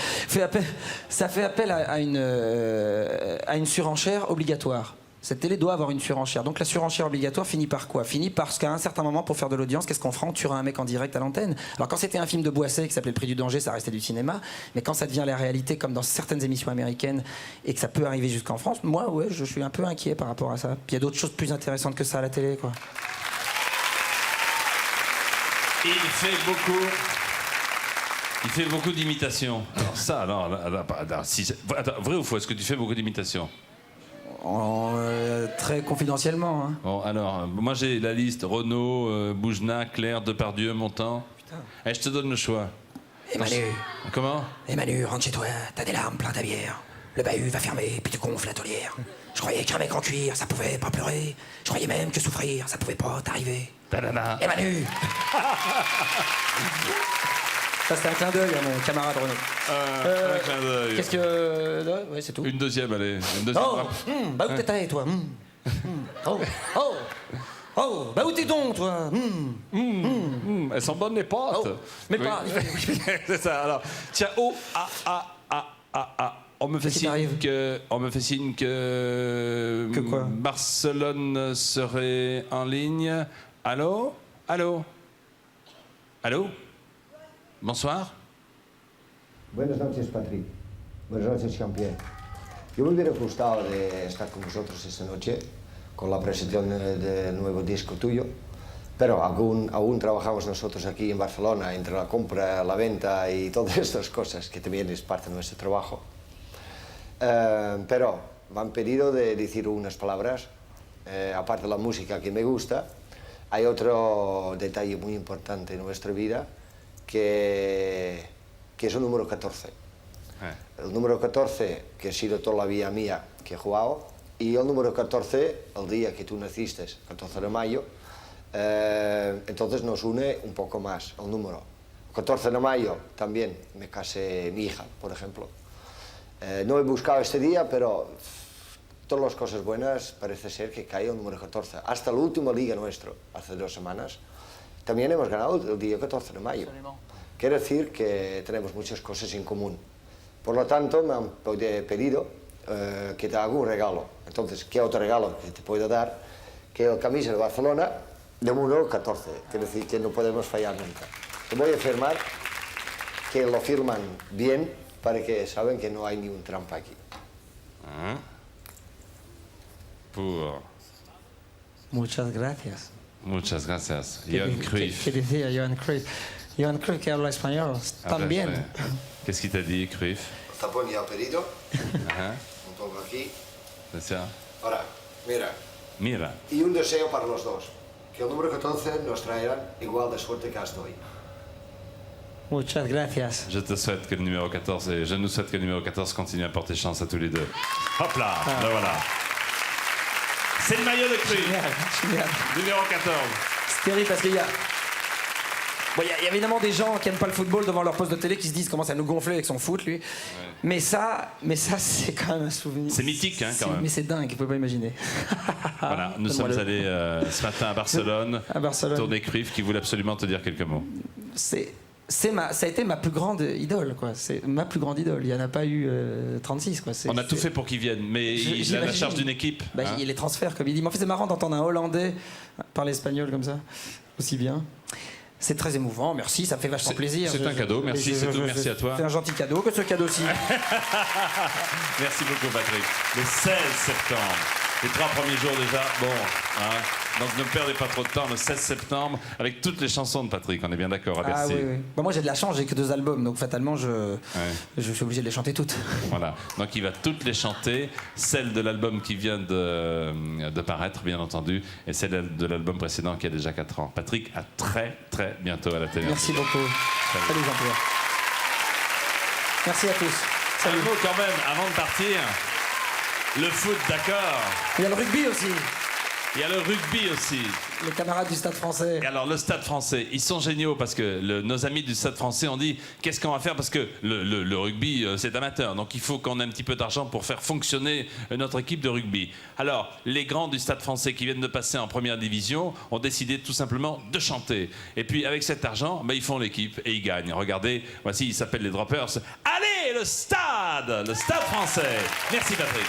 Ça fait appel à une surenchère obligatoire. Cette télé doit avoir une surenchère. Donc la surenchère obligatoire finit par quoi? Finit parce qu'à un certain moment, pour faire de l'audience, qu'est-ce qu'on fera? On tuera un mec en direct à l'antenne. Alors quand c'était un film de Boisset qui s'appelait Le Prix du danger, ça restait du cinéma. Mais quand ça devient la réalité, comme dans certaines émissions américaines, et que ça peut arriver jusqu'en France, moi, ouais, je suis un peu inquiet par rapport à ça. Puis il y a d'autres choses plus intéressantes que ça à la télé, quoi. Il fait beaucoup d'imitations. Alors ça, vrai ou faux? Est-ce que tu fais beaucoup d'imitations? Très confidentiellement. Hein. Bon, alors, moi j'ai la liste Renaud, Boujna, Claire, Depardieu, Montand. Et je te donne le choix. Et Manu. Comment? Et Manu, rentre chez toi, t'as des larmes plein ta bière. Le bahut va fermer, puis tu gonfles la taulière. Je croyais qu'un mec en cuir, ça pouvait pas pleurer. Je croyais même que souffrir, ça pouvait pas t'arriver. Et Manu. Ça, c'était un clin d'œil à mon camarade Renaud. Un clin d'œil. Qu'est-ce que... Ouais, c'est tout. Une deuxième, allez. Une deuxième. Bah où t'es allé, toi? Bah où t'es donc, toi? Elles sont bonnes, les pâtes. Mais pas... C'est ça, alors. Tiens, On me fait signe que quoi? Barcelone serait en ligne. Allô? Bonsoir. Buenas noches, Patrick. Buenas noches, Jean-Pierre. Yo me hubiera gustado de estar con vosotros esta noche, con la presentación del nuevo disco tuyo, pero aún trabajamos nosotros aquí en Barcelona, entre la compra, la venta y todas estas cosas, que también es parte de nuestro trabajo. Pero me han pedido de decir unas palabras, aparte de la música que me gusta, hay otro detalle muy importante en nuestra vida, que es el número 14. El número 14, que ha sido toda la vida mía que he jugado, y el número 14, el día que tú naciste, 14 de mayo, entonces nos une un poco más el número. El 14 de mayo también me casé mi hija, por ejemplo. No he buscado este día, pero todas las cosas buenas parece ser que cae el número 14. Hasta la última liga nuestro, hace 2 semanas, también hemos ganado el día 14 de mayo. Quiere decir que tenemos muchas cosas en común. Por lo tanto, me han pedido que te haga un regalo. Entonces, ¿qué otro regalo que te puedo dar? Que el camisa de Barcelona de número 14. Quiere decir que no podemos fallar nunca. Te voy a firmar, que lo firman bien, para que saben que no hay ni un trampa aquí. Muchas gracias. Muchas gracias. Johan Cruyff. ¿Qué decía Johan Cruyff? Johan Cruyff que habla español. También. Qu'est-ce qu'il t'a dit, Cruyff? Está poniendo pedido. Un poco aquí. C'est ça. Ahora, mira. Y un deseo para los dos. Que el número 14 nos traerá igual de suerte que hasta hoy. Muchas gracias. Je te souhaite que le numéro 14 et je nous souhaite que le numéro 14 continue à porter chance à tous les deux. Hop là, ben voilà. C'est le maillot de Cruyff. Génial. Numéro 14. C'est terrible parce qu'il y a... Bon, il y a évidemment des gens qui n'aiment pas le football devant leur poste de télé qui se disent commence à nous gonfler avec son foot, lui. Ouais. Mais ça c'est quand même un souvenir. C'est mythique, hein, quand même. Mais c'est dingue, vous pouvez pas imaginer. Voilà, nous sommes allés ce matin à Barcelone. Tournée Cruyff qui voulait absolument te dire quelques mots. Ça a été ma plus grande idole, quoi. C'est ma plus grande idole. Il n'y en a pas eu 36, quoi. On a tout fait pour qu'il vienne, mais il a la charge d'une équipe. Bah, il y a les transferts, comme il dit. Mais en fait, c'est marrant d'entendre un Hollandais parler espagnol comme ça, aussi bien. C'est très émouvant, merci, ça me fait vachement plaisir. C'est un cadeau, merci, c'est tout, merci à toi. C'est un gentil cadeau, que ce cadeau-ci. Merci beaucoup, Patrick. Le 16 septembre, les 3 premiers jours déjà, bon, hein, donc ne perdez pas trop de temps, le 16 septembre, avec toutes les chansons de Patrick, on est bien d'accord, à Bercy. Oui. Bon, moi j'ai de la chance, j'ai que 2 albums, donc fatalement je suis obligé de les chanter toutes. Voilà, donc il va toutes les chanter, celle de l'album qui vient de paraître, bien entendu, et celle de l'album précédent qui a déjà 4 ans. Patrick, à très très bientôt à la télé. Merci beaucoup. Salut Jean-Pierre. Merci à tous. Salut. Un mot quand même, avant de partir, le foot, d'accord. Il y a le rugby aussi. Il y a le rugby aussi. Les camarades du Stade français. Et alors, le Stade français, ils sont géniaux parce que nos amis du Stade français ont dit qu'est-ce qu'on va faire parce que le rugby, c'est amateur. Donc, il faut qu'on ait un petit peu d'argent pour faire fonctionner notre équipe de rugby. Alors, les grands du Stade français qui viennent de passer en première division ont décidé tout simplement de chanter. Et puis, avec cet argent, ils font l'équipe et ils gagnent. Regardez, voici, ils s'appellent les Droppers. Allez, le Stade français. Merci, Patrick.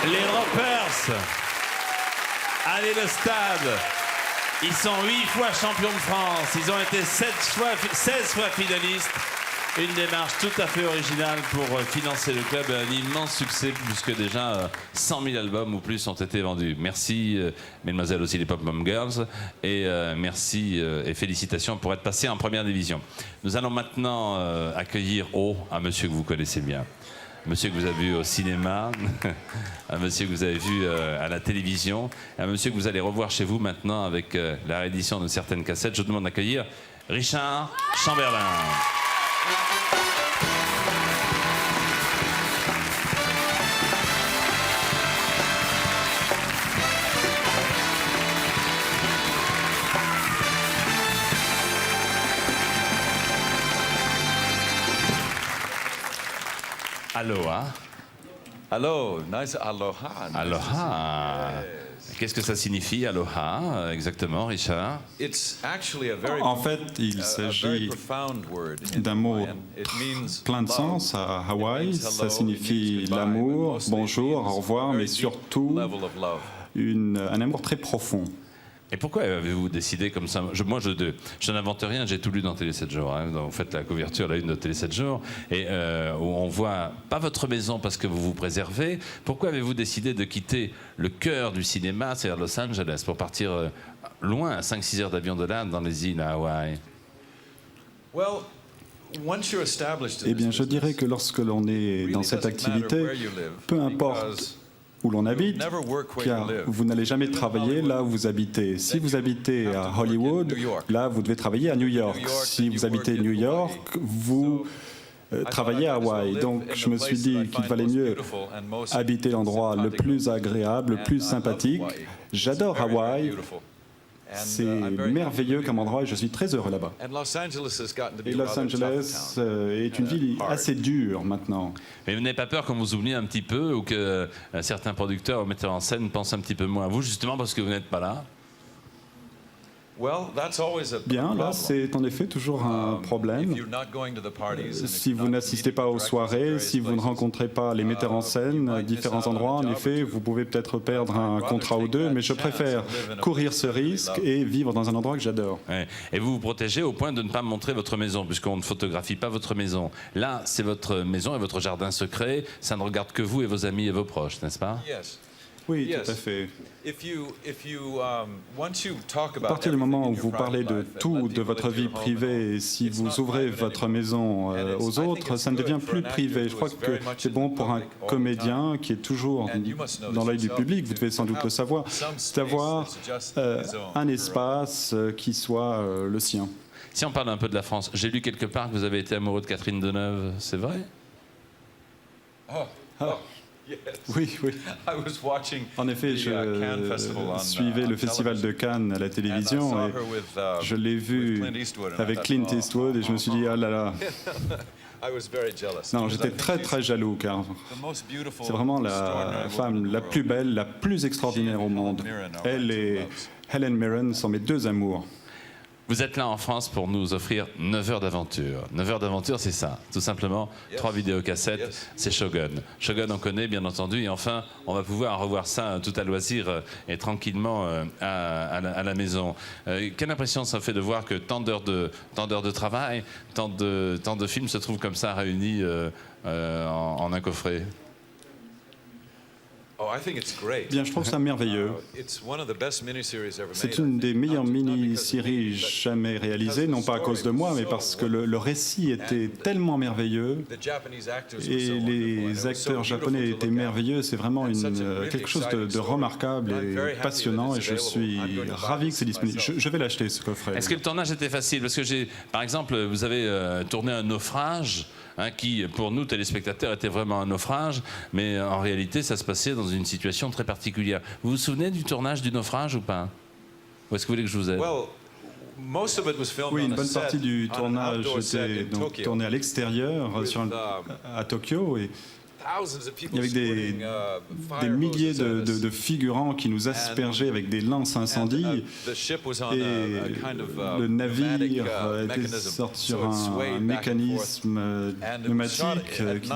Les Ropers. Allez, le stade. Ils sont 8 fois champions de France. Ils ont été 16 fois finalistes. Une démarche tout à fait originale pour financer le club. Un immense succès puisque déjà 100 000 albums ou plus ont été vendus. Merci, mesdemoiselles aussi les Pop Mom Girls. Et merci et félicitations pour être passé en première division. Nous allons maintenant accueillir un monsieur que vous connaissez bien. Un monsieur que vous avez vu au cinéma, un monsieur que vous avez vu à la télévision, un monsieur que vous allez revoir chez vous maintenant avec la réédition de certaines cassettes. Je vous demande d'accueillir Richard Chamberlain. Aloha. Hello, nice aloha. Aloha. Qu'est-ce que ça signifie, aloha, exactement, Richard? En fait, il s'agit d'un mot plein de sens à Hawaï. Ça signifie l'amour, bonjour, au revoir, mais surtout un amour très profond. Et pourquoi avez-vous décidé comme ça? Moi, je n'invente rien, j'ai tout lu dans Télé 7 jours. Hein. Vous faites la couverture, la une de Télé 7 jours, et où on voit pas votre maison parce que vous vous préservez. Pourquoi avez-vous décidé de quitter le cœur du cinéma, c'est-à-dire Los Angeles, pour partir loin, à 5-6 heures d'avion de là, dans les îles à Hawaï? Eh bien, je dirais que lorsque l'on est dans cette activité, peu importe où l'on habite, car vous n'allez jamais travailler là où vous habitez. Si vous habitez à Hollywood, là, vous devez travailler à New York. Si vous habitez New York, vous travaillez à Hawaï. Donc, je me suis dit qu'il valait mieux habiter l'endroit le plus agréable, le plus sympathique. J'adore Hawaï. C'est merveilleux comme endroit et je suis très heureux là-bas. Et Los Angeles est une ville assez dure maintenant. Mais vous n'avez pas peur qu'on vous oublie un petit peu ou que certains producteurs ou metteurs en scène pensent un petit peu moins à vous, justement parce que vous n'êtes pas là? Bien, là, c'est en effet toujours un problème. Si vous n'assistez pas aux soirées, si vous ne rencontrez pas les metteurs en scène à différents endroits, en effet, vous pouvez peut-être perdre un contrat ou deux, mais je préfère courir ce risque et vivre dans un endroit que j'adore. Ouais. Et vous vous protégez au point de ne pas montrer votre maison, puisqu'on ne photographie pas votre maison. Là, c'est votre maison et votre jardin secret. Ça ne regarde que vous et vos amis et vos proches, n'est-ce pas? Oui, tout à fait. À partir du moment où vous parlez de tout, de votre vie privée, et si vous ouvrez votre maison aux autres, ça ne devient plus privé. Je crois que c'est bon pour un comédien qui est toujours dans l'œil du public, vous devez sans doute le savoir, c'est d'avoir un espace qui soit le sien. Si on parle un peu de la France, j'ai lu quelque part que vous avez été amoureux de Catherine Deneuve, c'est vrai? Oui, oui. En effet, je suivais le festival de Cannes à la télévision et je l'ai vue avec Clint Eastwood et je me suis dit, ah là là. Non, j'étais très très jaloux car c'est vraiment la femme la plus belle, la plus extraordinaire au monde. Elle et Helen Mirren sont mes deux amours. Vous êtes là en France pour nous offrir 9 heures d'aventure. 9 heures d'aventure, c'est ça, tout simplement. 3 vidéocassettes, c'est Shogun. Shogun, on connaît, bien entendu. Et enfin, on va pouvoir revoir ça tout à loisir et tranquillement à la maison. Quelle impression ça fait de voir que tant d'heures de travail, tant de films se trouvent comme ça réunis en un coffret? Bien, je trouve ça merveilleux. C'est une des meilleures mini-séries jamais réalisées, non pas à cause de moi, mais parce que le récit était tellement merveilleux et les acteurs japonais étaient merveilleux. C'est vraiment quelque chose de remarquable et passionnant et je suis ravi que c'est disponible. Je vais l'acheter, ce coffret. Est-ce que le tournage était facile? Parce que par exemple, vous avez tourné un naufrage. Qui, pour nous, téléspectateurs, était vraiment un naufrage, mais en réalité, ça se passait dans une situation très particulière. Vous vous souvenez du tournage du naufrage ou pas? Ou est-ce que vous voulez que je vous aide? Oui, une bonne partie du tournage était donc tourné à l'extérieur, à Tokyo, et Il y avait des milliers de figurants qui nous aspergeaient avec des lances incendies. Et le navire était sorti sur un mécanisme pneumatique qui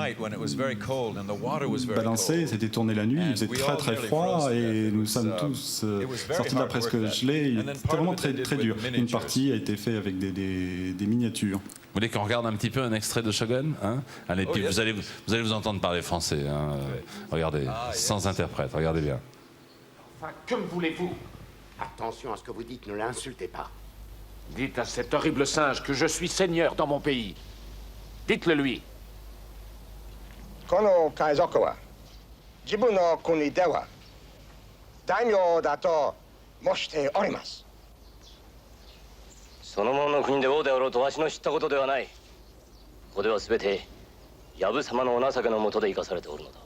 balançait. C'était tourné la nuit. Il faisait très très froid et nous sommes tous sortis de là presque gelés. C'était vraiment très très dur. Une partie a été faite avec des miniatures. Vous voulez qu'on regarde un petit peu un extrait de Shogun, hein? Allez, puis vous allez vous entendre parler français. Hein? Regardez, sans interprète, regardez bien. Enfin, que me voulez-vous? Attention à ce que vous dites, ne l'insultez pas. Dites à cet horrible singe que je suis seigneur dans mon pays. Dites-le lui. Kono kaizoku wa jibun no kuni de wa daimyo da to moshite orimasu. その者の国で王であろうとわしの知ったことではない。ここでは全て藪様のお情けのもとで生かされておるのだ。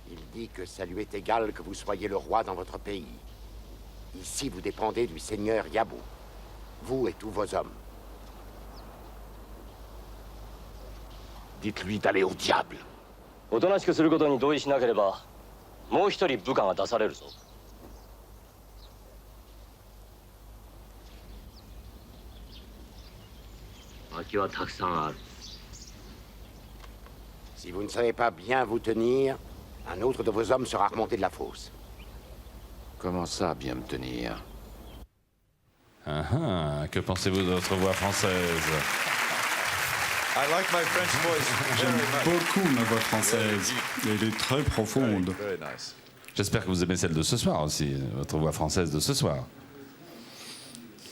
Il dit que ça lui est égal que vous soyez le roi dans votre pays. Ici, vous dépendez du seigneur Yabu. Vous et tous vos hommes. Dites-lui d'aller au diable. おとなしくすることに同意しなければ、もう一人部下が出されるぞ。薪はたくさんある。 Si vous ne savez pas bien vous tenir, un autre de vos hommes sera remonté de la fosse. Comment ça, bien me tenir? Que pensez-vous de votre voix française? J'aime beaucoup ma voix française. Elle est très profonde. J'espère que vous aimez celle de ce soir aussi, votre voix française de ce soir.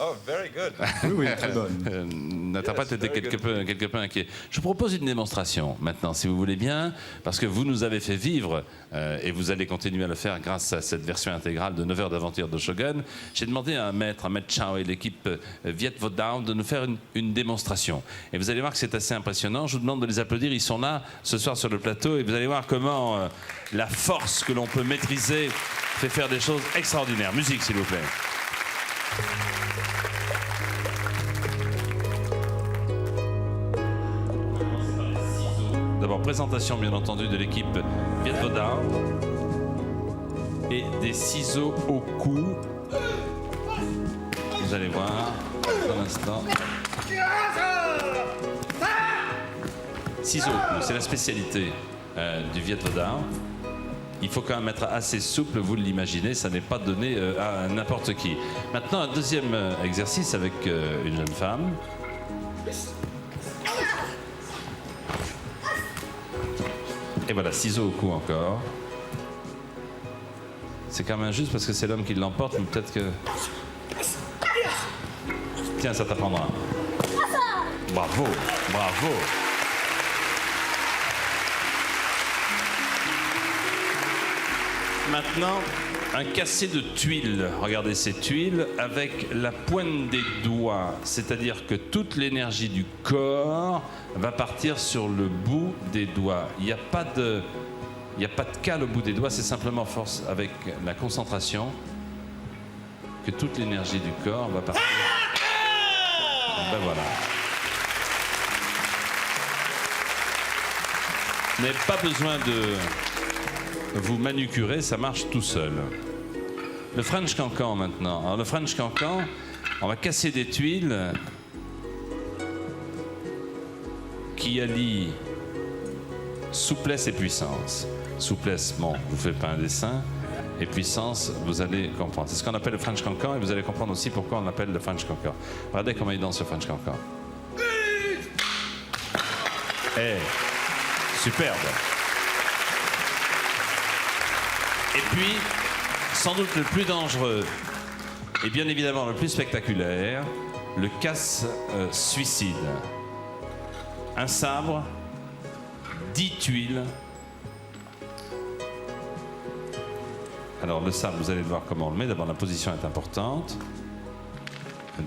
Oh, very good. Oui, très bonne. L'interprète était quelque peu inquiet. Je vous propose une démonstration maintenant, si vous voulez bien, parce que vous nous avez fait vivre, et vous allez continuer à le faire grâce à cette version intégrale de 9 heures d'aventure de Shogun. J'ai demandé à Maître Chao et l'équipe Viet Vo Dao de nous faire une démonstration. Et vous allez voir que c'est assez impressionnant. Je vous demande de les applaudir. Ils sont là ce soir sur le plateau, et vous allez voir comment la force que l'on peut maîtriser fait faire des choses extraordinaires. Musique, s'il vous plaît. D'abord, présentation bien entendu de l'équipe Viet Vo Dao et des ciseaux au cou. Vous allez voir dans l'instant. Ciseaux au cou, c'est la spécialité du Viet Vo Dao. Il faut quand même être assez souple, vous l'imaginez, ça n'est pas donné à n'importe qui. Maintenant, un deuxième exercice avec une jeune femme. Et voilà, ciseaux au cou encore. C'est quand même injuste parce que c'est l'homme qui l'emporte, mais peut-être que... Tiens, ça t'apprendra. Bravo, bravo. Maintenant, un cassé de tuiles. Regardez ces tuiles avec la pointe des doigts. C'est-à-dire que toute l'énergie du corps va partir sur le bout des doigts. Il n'y a pas de cale au bout des doigts, c'est simplement force avec la concentration que toute l'énergie du corps va partir. Ben voilà. Vous n'avez pas besoin de vous manucurer, ça marche tout seul. Le French Cancan maintenant. Alors le French Cancan, on va casser des tuiles qui allient souplesse et puissance. Souplesse, bon, je vous fais pas un dessin. Et puissance, vous allez comprendre. C'est ce qu'on appelle le French Cancan et vous allez comprendre aussi pourquoi on l'appelle le French Cancan. Regardez comment il danse le French Cancan. Eh, superbe. Et puis, sans doute le plus dangereux et bien évidemment le plus spectaculaire, le casse-suicide. Un sabre, 10 tuiles. Alors le sabre, vous allez voir comment on le met. D'abord, la position est importante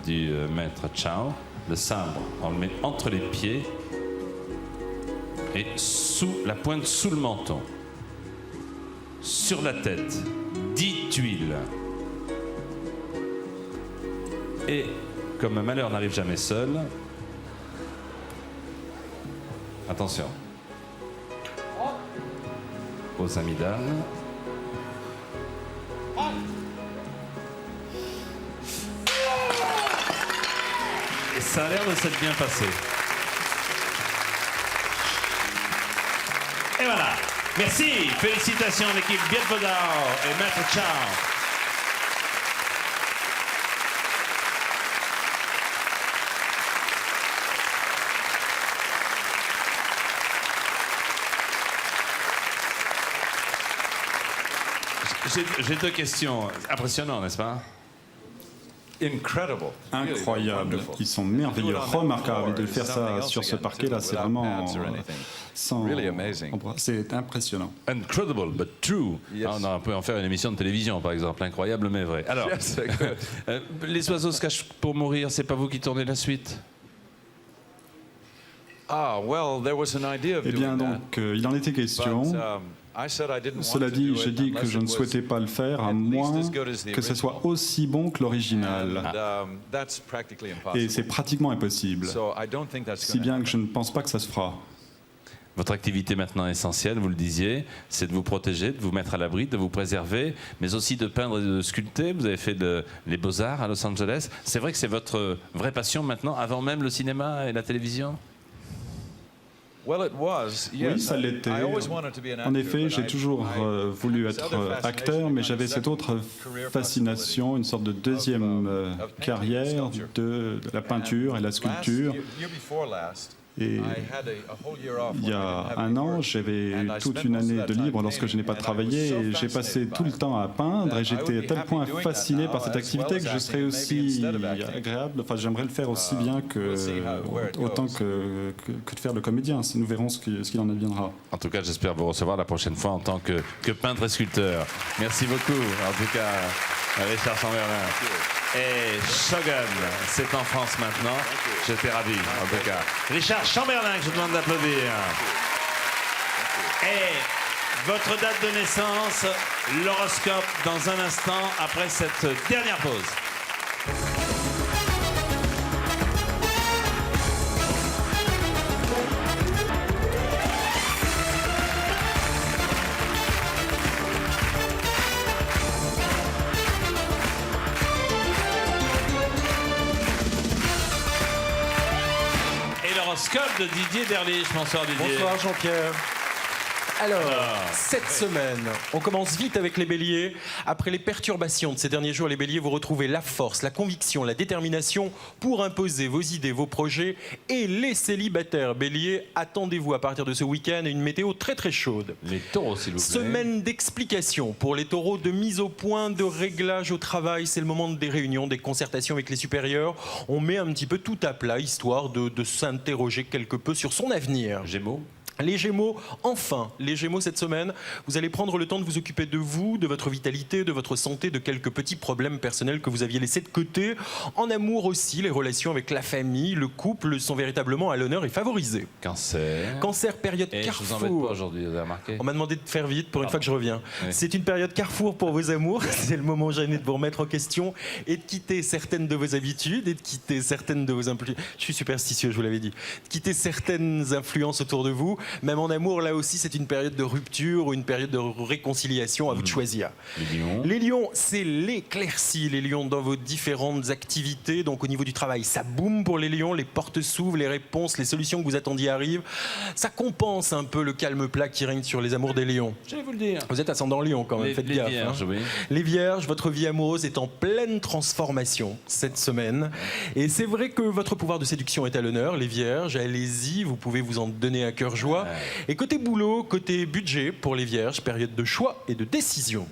du maître Chao. Le sabre, on le met entre les pieds et sous la pointe sous le menton. Sur la tête, 10 tuiles. Et comme un malheur n'arrive jamais seul, attention. aux amygdales. Et ça a l'air de s'être bien passé. Et voilà. Merci. Félicitations à l'équipe Bietvodar et Maître Charles. J'ai deux questions. Impressionnant, n'est-ce pas? Incroyable. Ils sont merveilleux, remarquables. De faire ça sur ce parquet-là, c'est vraiment sans... C'est impressionnant. Incredible, but true. Ah, on peut en faire une émission de télévision, par exemple. Incroyable, mais vrai. Alors, les oiseaux se cachent pour mourir. C'est pas vous qui tournez la suite? Eh bien, donc, il en était question. Cela dit, j'ai dit que je ne souhaitais pas le faire, à moins que ce soit aussi bon que l'original. Et c'est pratiquement impossible. Si bien que je ne pense pas que ça se fera. Votre activité maintenant essentielle, vous le disiez, c'est de vous protéger, de vous mettre à l'abri, de vous préserver, mais aussi de peindre et de sculpter. Vous avez fait les Beaux-Arts à Los Angeles. C'est vrai que c'est votre vraie passion maintenant, avant même le cinéma et la télévision? Oui, ça l'était. En effet, j'ai toujours voulu être acteur, mais j'avais cette autre fascination, une sorte de deuxième carrière de la peinture et la sculpture. Et il y a un an, j'avais toute une année de libre lorsque je n'ai pas travaillé et j'ai passé tout le temps à peindre et j'étais à tel point fasciné par cette activité que je serais aussi agréable, enfin j'aimerais le faire aussi bien autant que de faire le comédien. Nous verrons ce qu'il en adviendra. En tout cas, j'espère vous recevoir la prochaine fois en tant que peintre et sculpteur. Merci beaucoup, en tout cas, Richard Chamberlain. Et Shogun, c'est en France maintenant. J'étais ravi, en tout cas. Richard Chamberlain, que je vous demande d'applaudir. Et votre date de naissance, l'horoscope dans un instant, après cette dernière pause. L'horoscope de Didier Derlich. Bonsoir Didier. Bonsoir Jean-Pierre. Alors, cette semaine, on commence vite avec les béliers. Après les perturbations de ces derniers jours, les béliers, vous retrouvez la force, la conviction, la détermination pour imposer vos idées, vos projets. Et les célibataires béliers, attendez-vous à partir de ce week-end à une météo très très chaude. Les taureaux, s'il vous plaît. Semaine d'explication pour les taureaux, de mise au point, de réglage au travail. C'est le moment des réunions, des concertations avec les supérieurs. On met un petit peu tout à plat, histoire de s'interroger quelque peu sur son avenir. Gémeaux. Les Gémeaux, enfin, les Gémeaux cette semaine, vous allez prendre le temps de vous occuper de vous, de votre vitalité, de votre santé, de quelques petits problèmes personnels que vous aviez laissés de côté. En amour aussi, les relations avec la famille, le couple sont véritablement à l'honneur et favorisés. Cancer. Cancer, période carrefour. Je vous embête pas aujourd'hui, vous avez remarqué. On m'a demandé de faire vite pour une fois que je reviens. Oui. C'est une période carrefour pour vos amours. C'est le moment gêné de vous remettre en question et de quitter certaines de vos habitudes et de quitter certaines de vos influences. Je suis superstitieux, je vous l'avais dit. De quitter certaines influences autour de vous. Même en amour, là aussi, c'est une période de rupture ou une période de réconciliation, à vous de choisir. Les lions, c'est l'éclaircie, les lions, dans vos différentes activités. Donc au niveau du travail, ça boum pour les lions, les portes s'ouvrent, les réponses, les solutions que vous attendiez arrivent. Ça compense un peu le calme plat qui règne sur les amours des lions. Je vais vous le dire. Vous êtes ascendant lion quand même, faites gaffe. Vierges, oui. Les vierges, votre vie amoureuse est en pleine transformation cette semaine. Et c'est vrai que votre pouvoir de séduction est à l'honneur, les vierges. Allez-y, vous pouvez vous en donner à cœur joie. Et côté boulot, côté budget pour les vierges, période de choix et de décision.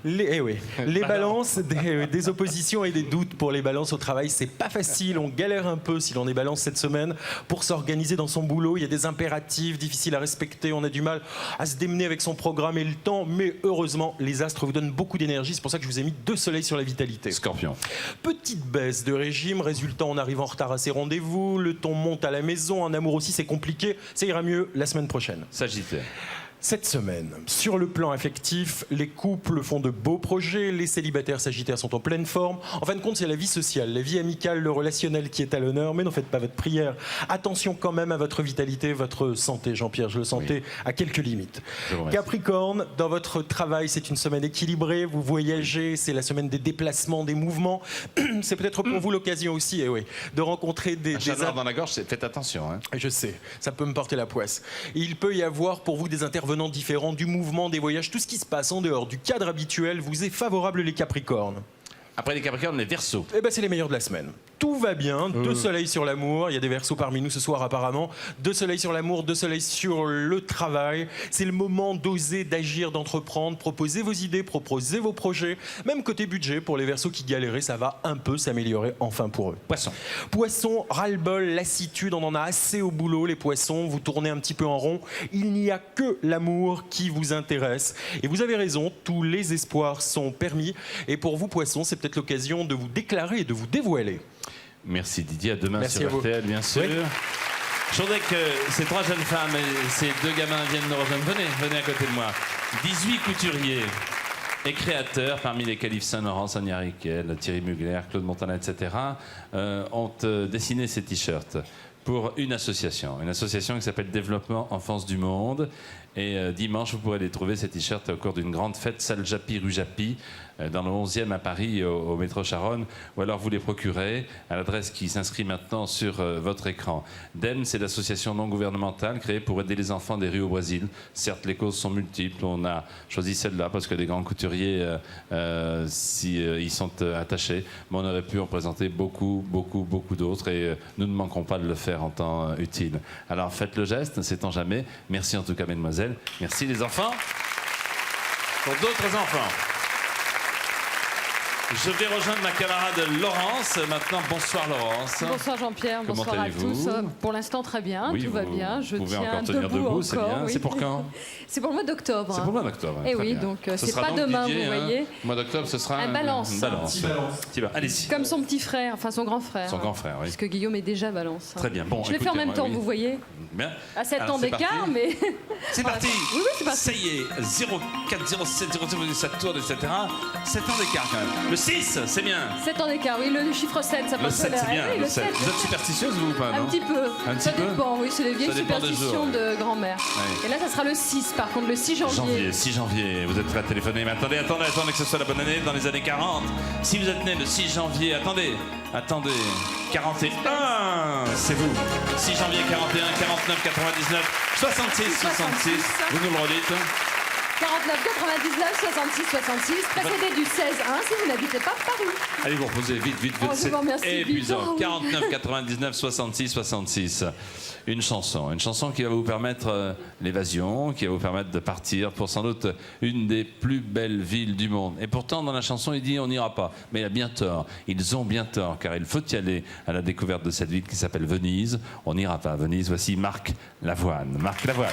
Les balances, des oppositions et des doutes pour les balances au travail, c'est pas facile, on galère un peu si l'on est balance cette semaine pour s'organiser dans son boulot, il y a des impératifs difficiles à respecter, on a du mal à se démener avec son programme et le temps, mais heureusement les astres vous donnent beaucoup d'énergie, c'est pour ça que je vous ai mis 2 soleils sur la vitalité. Scorpion. Petite baisse de régime, résultat on arrive en retard à ses rendez-vous, le ton monte à la maison, en amour aussi c'est compliqué, ça ira mieux la semaine prochaine. Sagittaire. Cette semaine, sur le plan affectif, les couples font de beaux projets, les célibataires sagittaires sont en pleine forme. En fin de compte, c'est la vie sociale, la vie amicale, le relationnel qui est à l'honneur, mais n'en faites pas votre prière. Attention quand même à votre vitalité, votre santé, Jean-Pierre, je le sentais à quelques limites. Capricorne, dans votre travail, c'est une semaine équilibrée, vous voyagez, c'est la semaine des déplacements, des mouvements. C'est peut-être pour vous l'occasion aussi, de rencontrer des... chaleur dans la gorge, faites attention. Hein. Je sais, ça peut me porter la poisse. Il peut y avoir pour vous des intervenants différents, du mouvement, des voyages, tout ce qui se passe en dehors du cadre habituel vous est favorable, les Capricornes. Après les Capricornes, les Verseaux. Eh ben, c'est les meilleurs de la semaine. Tout va bien, 2 soleils sur l'amour, il y a des Verseaux parmi nous ce soir apparemment, 2 soleils sur l'amour, 2 soleils sur le travail. C'est le moment d'oser, d'agir, d'entreprendre, proposer vos idées, proposer vos projets. Même côté budget, pour les Verseaux qui galéraient, ça va un peu s'améliorer enfin pour eux. Poissons, ras-le-bol, lassitude, on en a assez au boulot, les Poissons, vous tournez un petit peu en rond. Il n'y a que l'amour qui vous intéresse. Et vous avez raison, tous les espoirs sont permis. Et pour vous, Poissons, c'est peut-être l'occasion de vous déclarer et de vous dévoiler. Merci Didier, à demain. Merci sur RTL, bien sûr. Oui. Je voudrais que ces 3 jeunes femmes et ces 2 gamins viennent nous rejoindre. Venez à côté de moi. 18 couturiers et créateurs, parmi lesquels Yves Saint-Laurent, Sonia Riquel, Thierry Mugler, Claude Montana, etc., ont dessiné ces t-shirts pour une association qui s'appelle Développement Enfance du Monde. Et dimanche, vous pourrez les trouver, ces t-shirts, au cours d'une grande fête, salle Japy, rue Japy, dans le 11e à Paris, au métro Charonne, ou alors vous les procurez à l'adresse qui s'inscrit maintenant sur votre écran. DEM, c'est l'association non gouvernementale créée pour aider les enfants des rues au Brésil. Certes, les causes sont multiples. On a choisi celle-là parce que les grands couturiers ils sont attachés. Mais on aurait pu en présenter beaucoup d'autres et nous ne manquerons pas de le faire en temps utile. Alors faites le geste, ne sait-on jamais. Merci en tout cas, mesdemoiselles. Merci les enfants. Pour d'autres enfants. Je vais rejoindre ma camarade Laurence. Maintenant, bonsoir Laurence. Bonsoir Jean-Pierre, Comment bonsoir à allez-vous? tous. Pour l'instant, très bien, Oui, tout va bien. Je vous pouvez tiens encore tenir debout, c'est bien. oui. C'est pour quand? C'est pour le mois d'octobre. C'est pour le mois d'octobre. Et très oui, bien. donc Ce c'est sera pas donc demain, Didier, vous voyez. Le mois d'octobre, ce sera Un balance. Une balance. Allez-y. Comme son petit frère, enfin son grand frère. Son grand frère, oui. Parce que Guillaume est déjà balance. Très bien. Bon, je l'ai fait en même temps, oui. vous voyez. Bien. À 7 Alors, ans c'est d'écart, parti. mais. C'est parti. Oui, c'est parti. Ça y est, 04, 07, 07, ça tourne, etc. 7 ans d'écart quand même. Le 6, c'est bien. 7 ans d'écart, oui, le chiffre 7, ça Le passe 7, c'est bien. Oui, Le 7. Vous êtes superstitieuse, vous ou pas, non? Un petit peu. Un petit Ça peu dépend, oui, c'est les vieilles Ça dépend des superstitions jours. de grand-mère. Ouais. Et là, ça sera le 6, par contre, le 6 janvier. 6 janvier, vous êtes prêts à téléphoner. Mais attendez que ce soit la bonne année, dans les années 40. Si vous êtes né le 6 janvier, attendez, 41, c'est vous. 6 janvier 41, 49, 99, 66, 66, vous nous le redites. 49, 99, 66, 66, précédé du 16, 1, si vous n'habitez pas Paris. Allez vous reposer vite, Oh, je c'est vous remercie, épuisant. Victor, oui. 49, 99, 66, 66. Une chanson qui va vous permettre l'évasion, qui va vous permettre de partir pour sans doute une des plus belles villes du monde. Et pourtant, dans la chanson, il dit on n'ira pas. Mais il a bien tort. Ils ont bien tort, car il faut y aller à la découverte de cette ville qui s'appelle Venise. On n'ira pas à Venise. Voici Marc Lavoine. Marc Lavoine.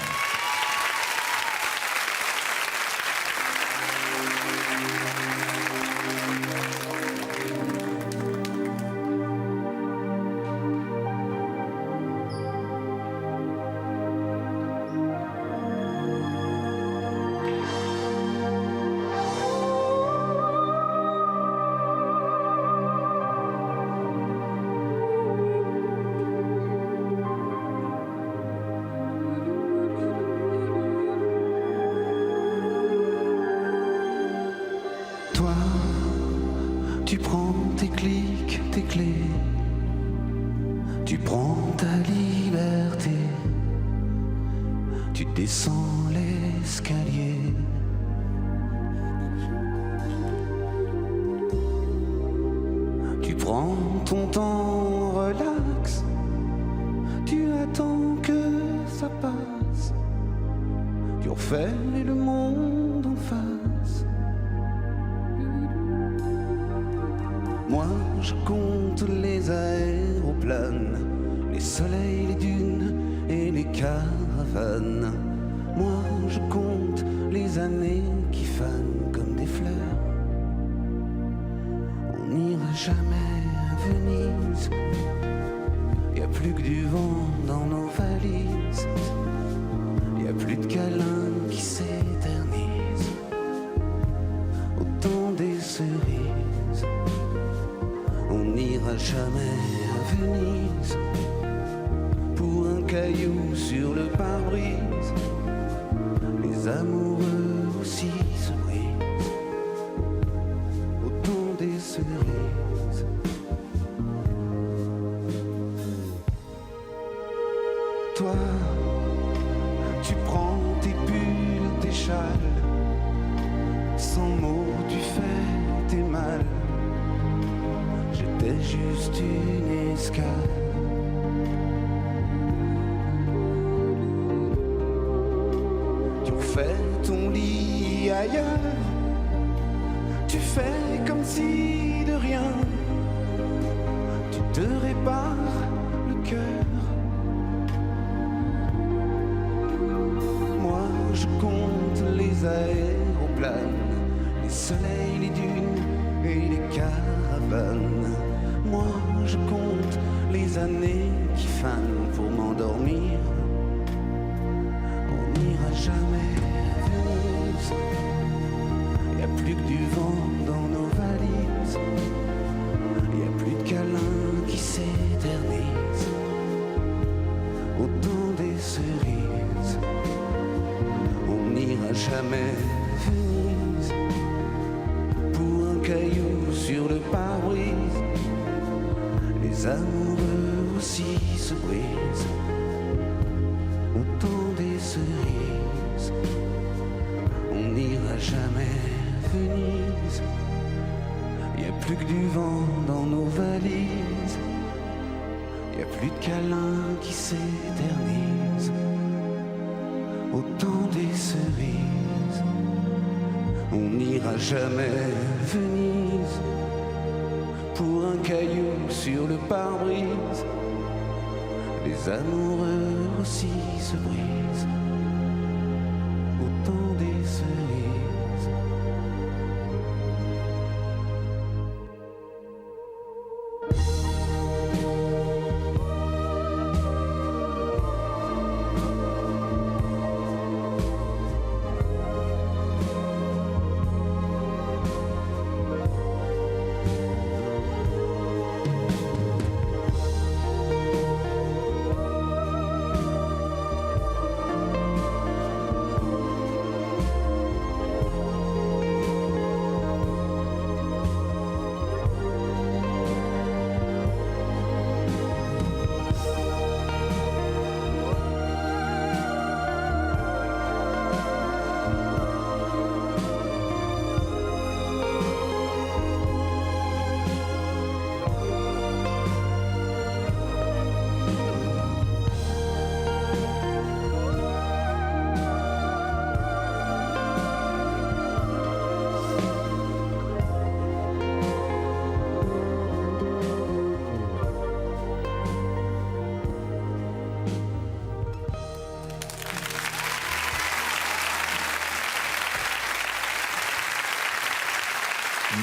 Toi, tu prends tes clics, tes clés, tu prends ta liberté, tu descends l'escalier. Tu prends ton temps, relax, tu attends que ça passe, tu refais le monde en face. Moi je compte les aéroplanes, les soleils, les dunes et les caravanes. Moi je compte les années qui fanent comme des fleurs. On n'ira jamais à Venise, y a plus que du vent dans nos valises, y a plus de câlins qui Tu prends tes bulles, tes châles, sans mots tu fais tes mal. J'étais juste une escale. Tu refais ton lit ailleurs, tu fais comme si de rien, tu te répares le cœur. Moi je compte les aéroplanes, les soleils, les dunes et les caravanes. Moi je compte les années qui fanent pour m'endormir. On n'ira jamais Venise. Y a plus que du vent dans nos valises. Y a plus de câlins qui s'éternisent. Autant des cerises. On n'ira jamais Venise. Pour un caillou sur le pare-brise, les amoureux aussi se brisent. Autant des cerises. On n'ira jamais Venise. Y a plus que du vent dans nos valises. Y a plus de câlins qui s'éternisent. Autant des cerises. On n'ira jamais Venise. Pour un caillou sur le pare-brise, les amoureux aussi se brisent. Autant des cerises.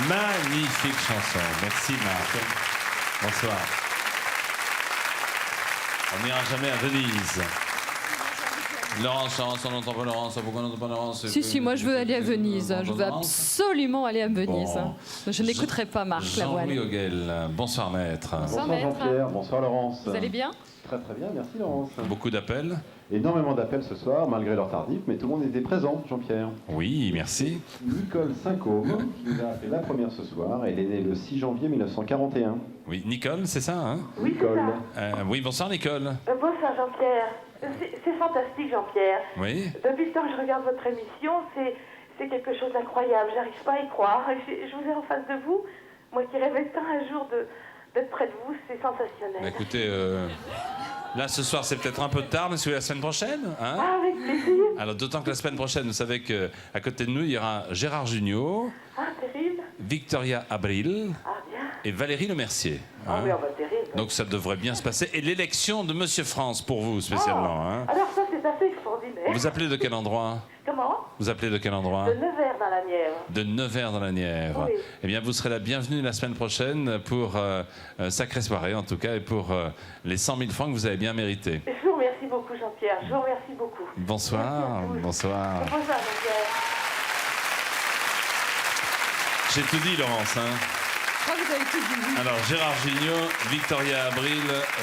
Magnifique chanson. Merci Marc. Bonsoir. On n'ira jamais à Venise. Laurence, on n'entend pas Laurence. Pourquoi on n'entend pas Laurence? Si, moi je veux aller à Venise. Je veux absolument aller à Venise. Bon. Je n'écouterai pas Marc Lavoine. Jean-Louis Auguel. Bonsoir maître. Bonsoir maître. Jean-Pierre, bonsoir Laurence. Vous allez bien? Très très bien, merci Laurence. Beaucoup d'appels? Énormément d'appels ce soir, malgré l'heure tardive, mais tout le monde était présent, Jean-Pierre. Oui, merci. Nicole Saint-Côme, qui nous a fait la première ce soir, elle est née le 6 janvier 1941. Oui, Nicole, c'est ça, hein? Oui, Nicole. Oui, bonsoir Nicole. Bonsoir Jean-Pierre. C'est fantastique Jean-Pierre. Oui. Depuis le temps que je regarde votre émission, c'est quelque chose d'incroyable. J'arrive pas à y croire. Je vous ai en face de vous. Moi qui rêvais tant un jour d'être près de vous, c'est sensationnel. Bah, écoutez, là ce soir c'est peut-être un peu tard, mais c'est la semaine prochaine, hein? Ah, avec plaisir. Alors d'autant que la semaine prochaine, vous savez qu'à côté de nous, il y aura Gérard Jugnot, Ah, terrible. Victoria Abril Ah, bien. et Valérie Lemercier. Ah, oui, bah, terrible. Donc ça devrait bien se passer. Et l'élection de Monsieur France pour vous spécialement. Hein. Alors ça, c'est assez extraordinaire. Vous appelez de quel endroit? Comment? Vous appelez de quel endroit? De Nevers dans la Nièvre. De Nevers dans la Nièvre. Oui. Eh bien, vous serez la bienvenue la semaine prochaine pour sacrée soirée, en tout cas, et pour les 100 000 francs que vous avez bien mérités. Je vous remercie beaucoup, Jean-Pierre. Je vous remercie beaucoup. Bonsoir. Bonsoir. Bonsoir, Jean-Pierre. J'ai tout dit, Laurence. Hein. Je crois que vous avez tout dit. Alors, Gérard Jugnot, Victoria Abril,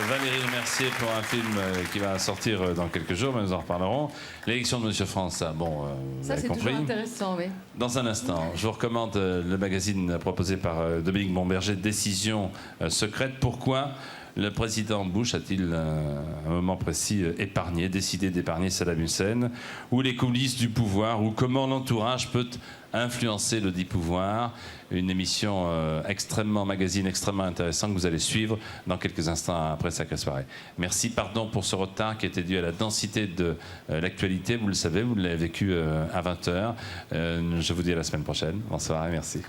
Valérie Lemercier pour un film qui va sortir dans quelques jours, mais nous en reparlerons. L'élection de Monsieur France, ça, bon, vous Ça, avez c'est compris. toujours intéressant, oui. Dans un instant, je vous recommande le magazine proposé par Dominique Bomberger, Décision secrète. Pourquoi Le président Bush a-t-il, à un moment précis, décidé d'épargner Saddam Hussein? Ou les coulisses du pouvoir? Ou comment l'entourage peut influencer le dit pouvoir? Une émission magazine extrêmement intéressante que vous allez suivre dans quelques instants après Sacrée Soirée. Merci, pardon pour ce retard qui était dû à la densité de l'actualité. Vous le savez, vous l'avez vécu à 20h. Je vous dis à la semaine prochaine. Bonsoir et merci.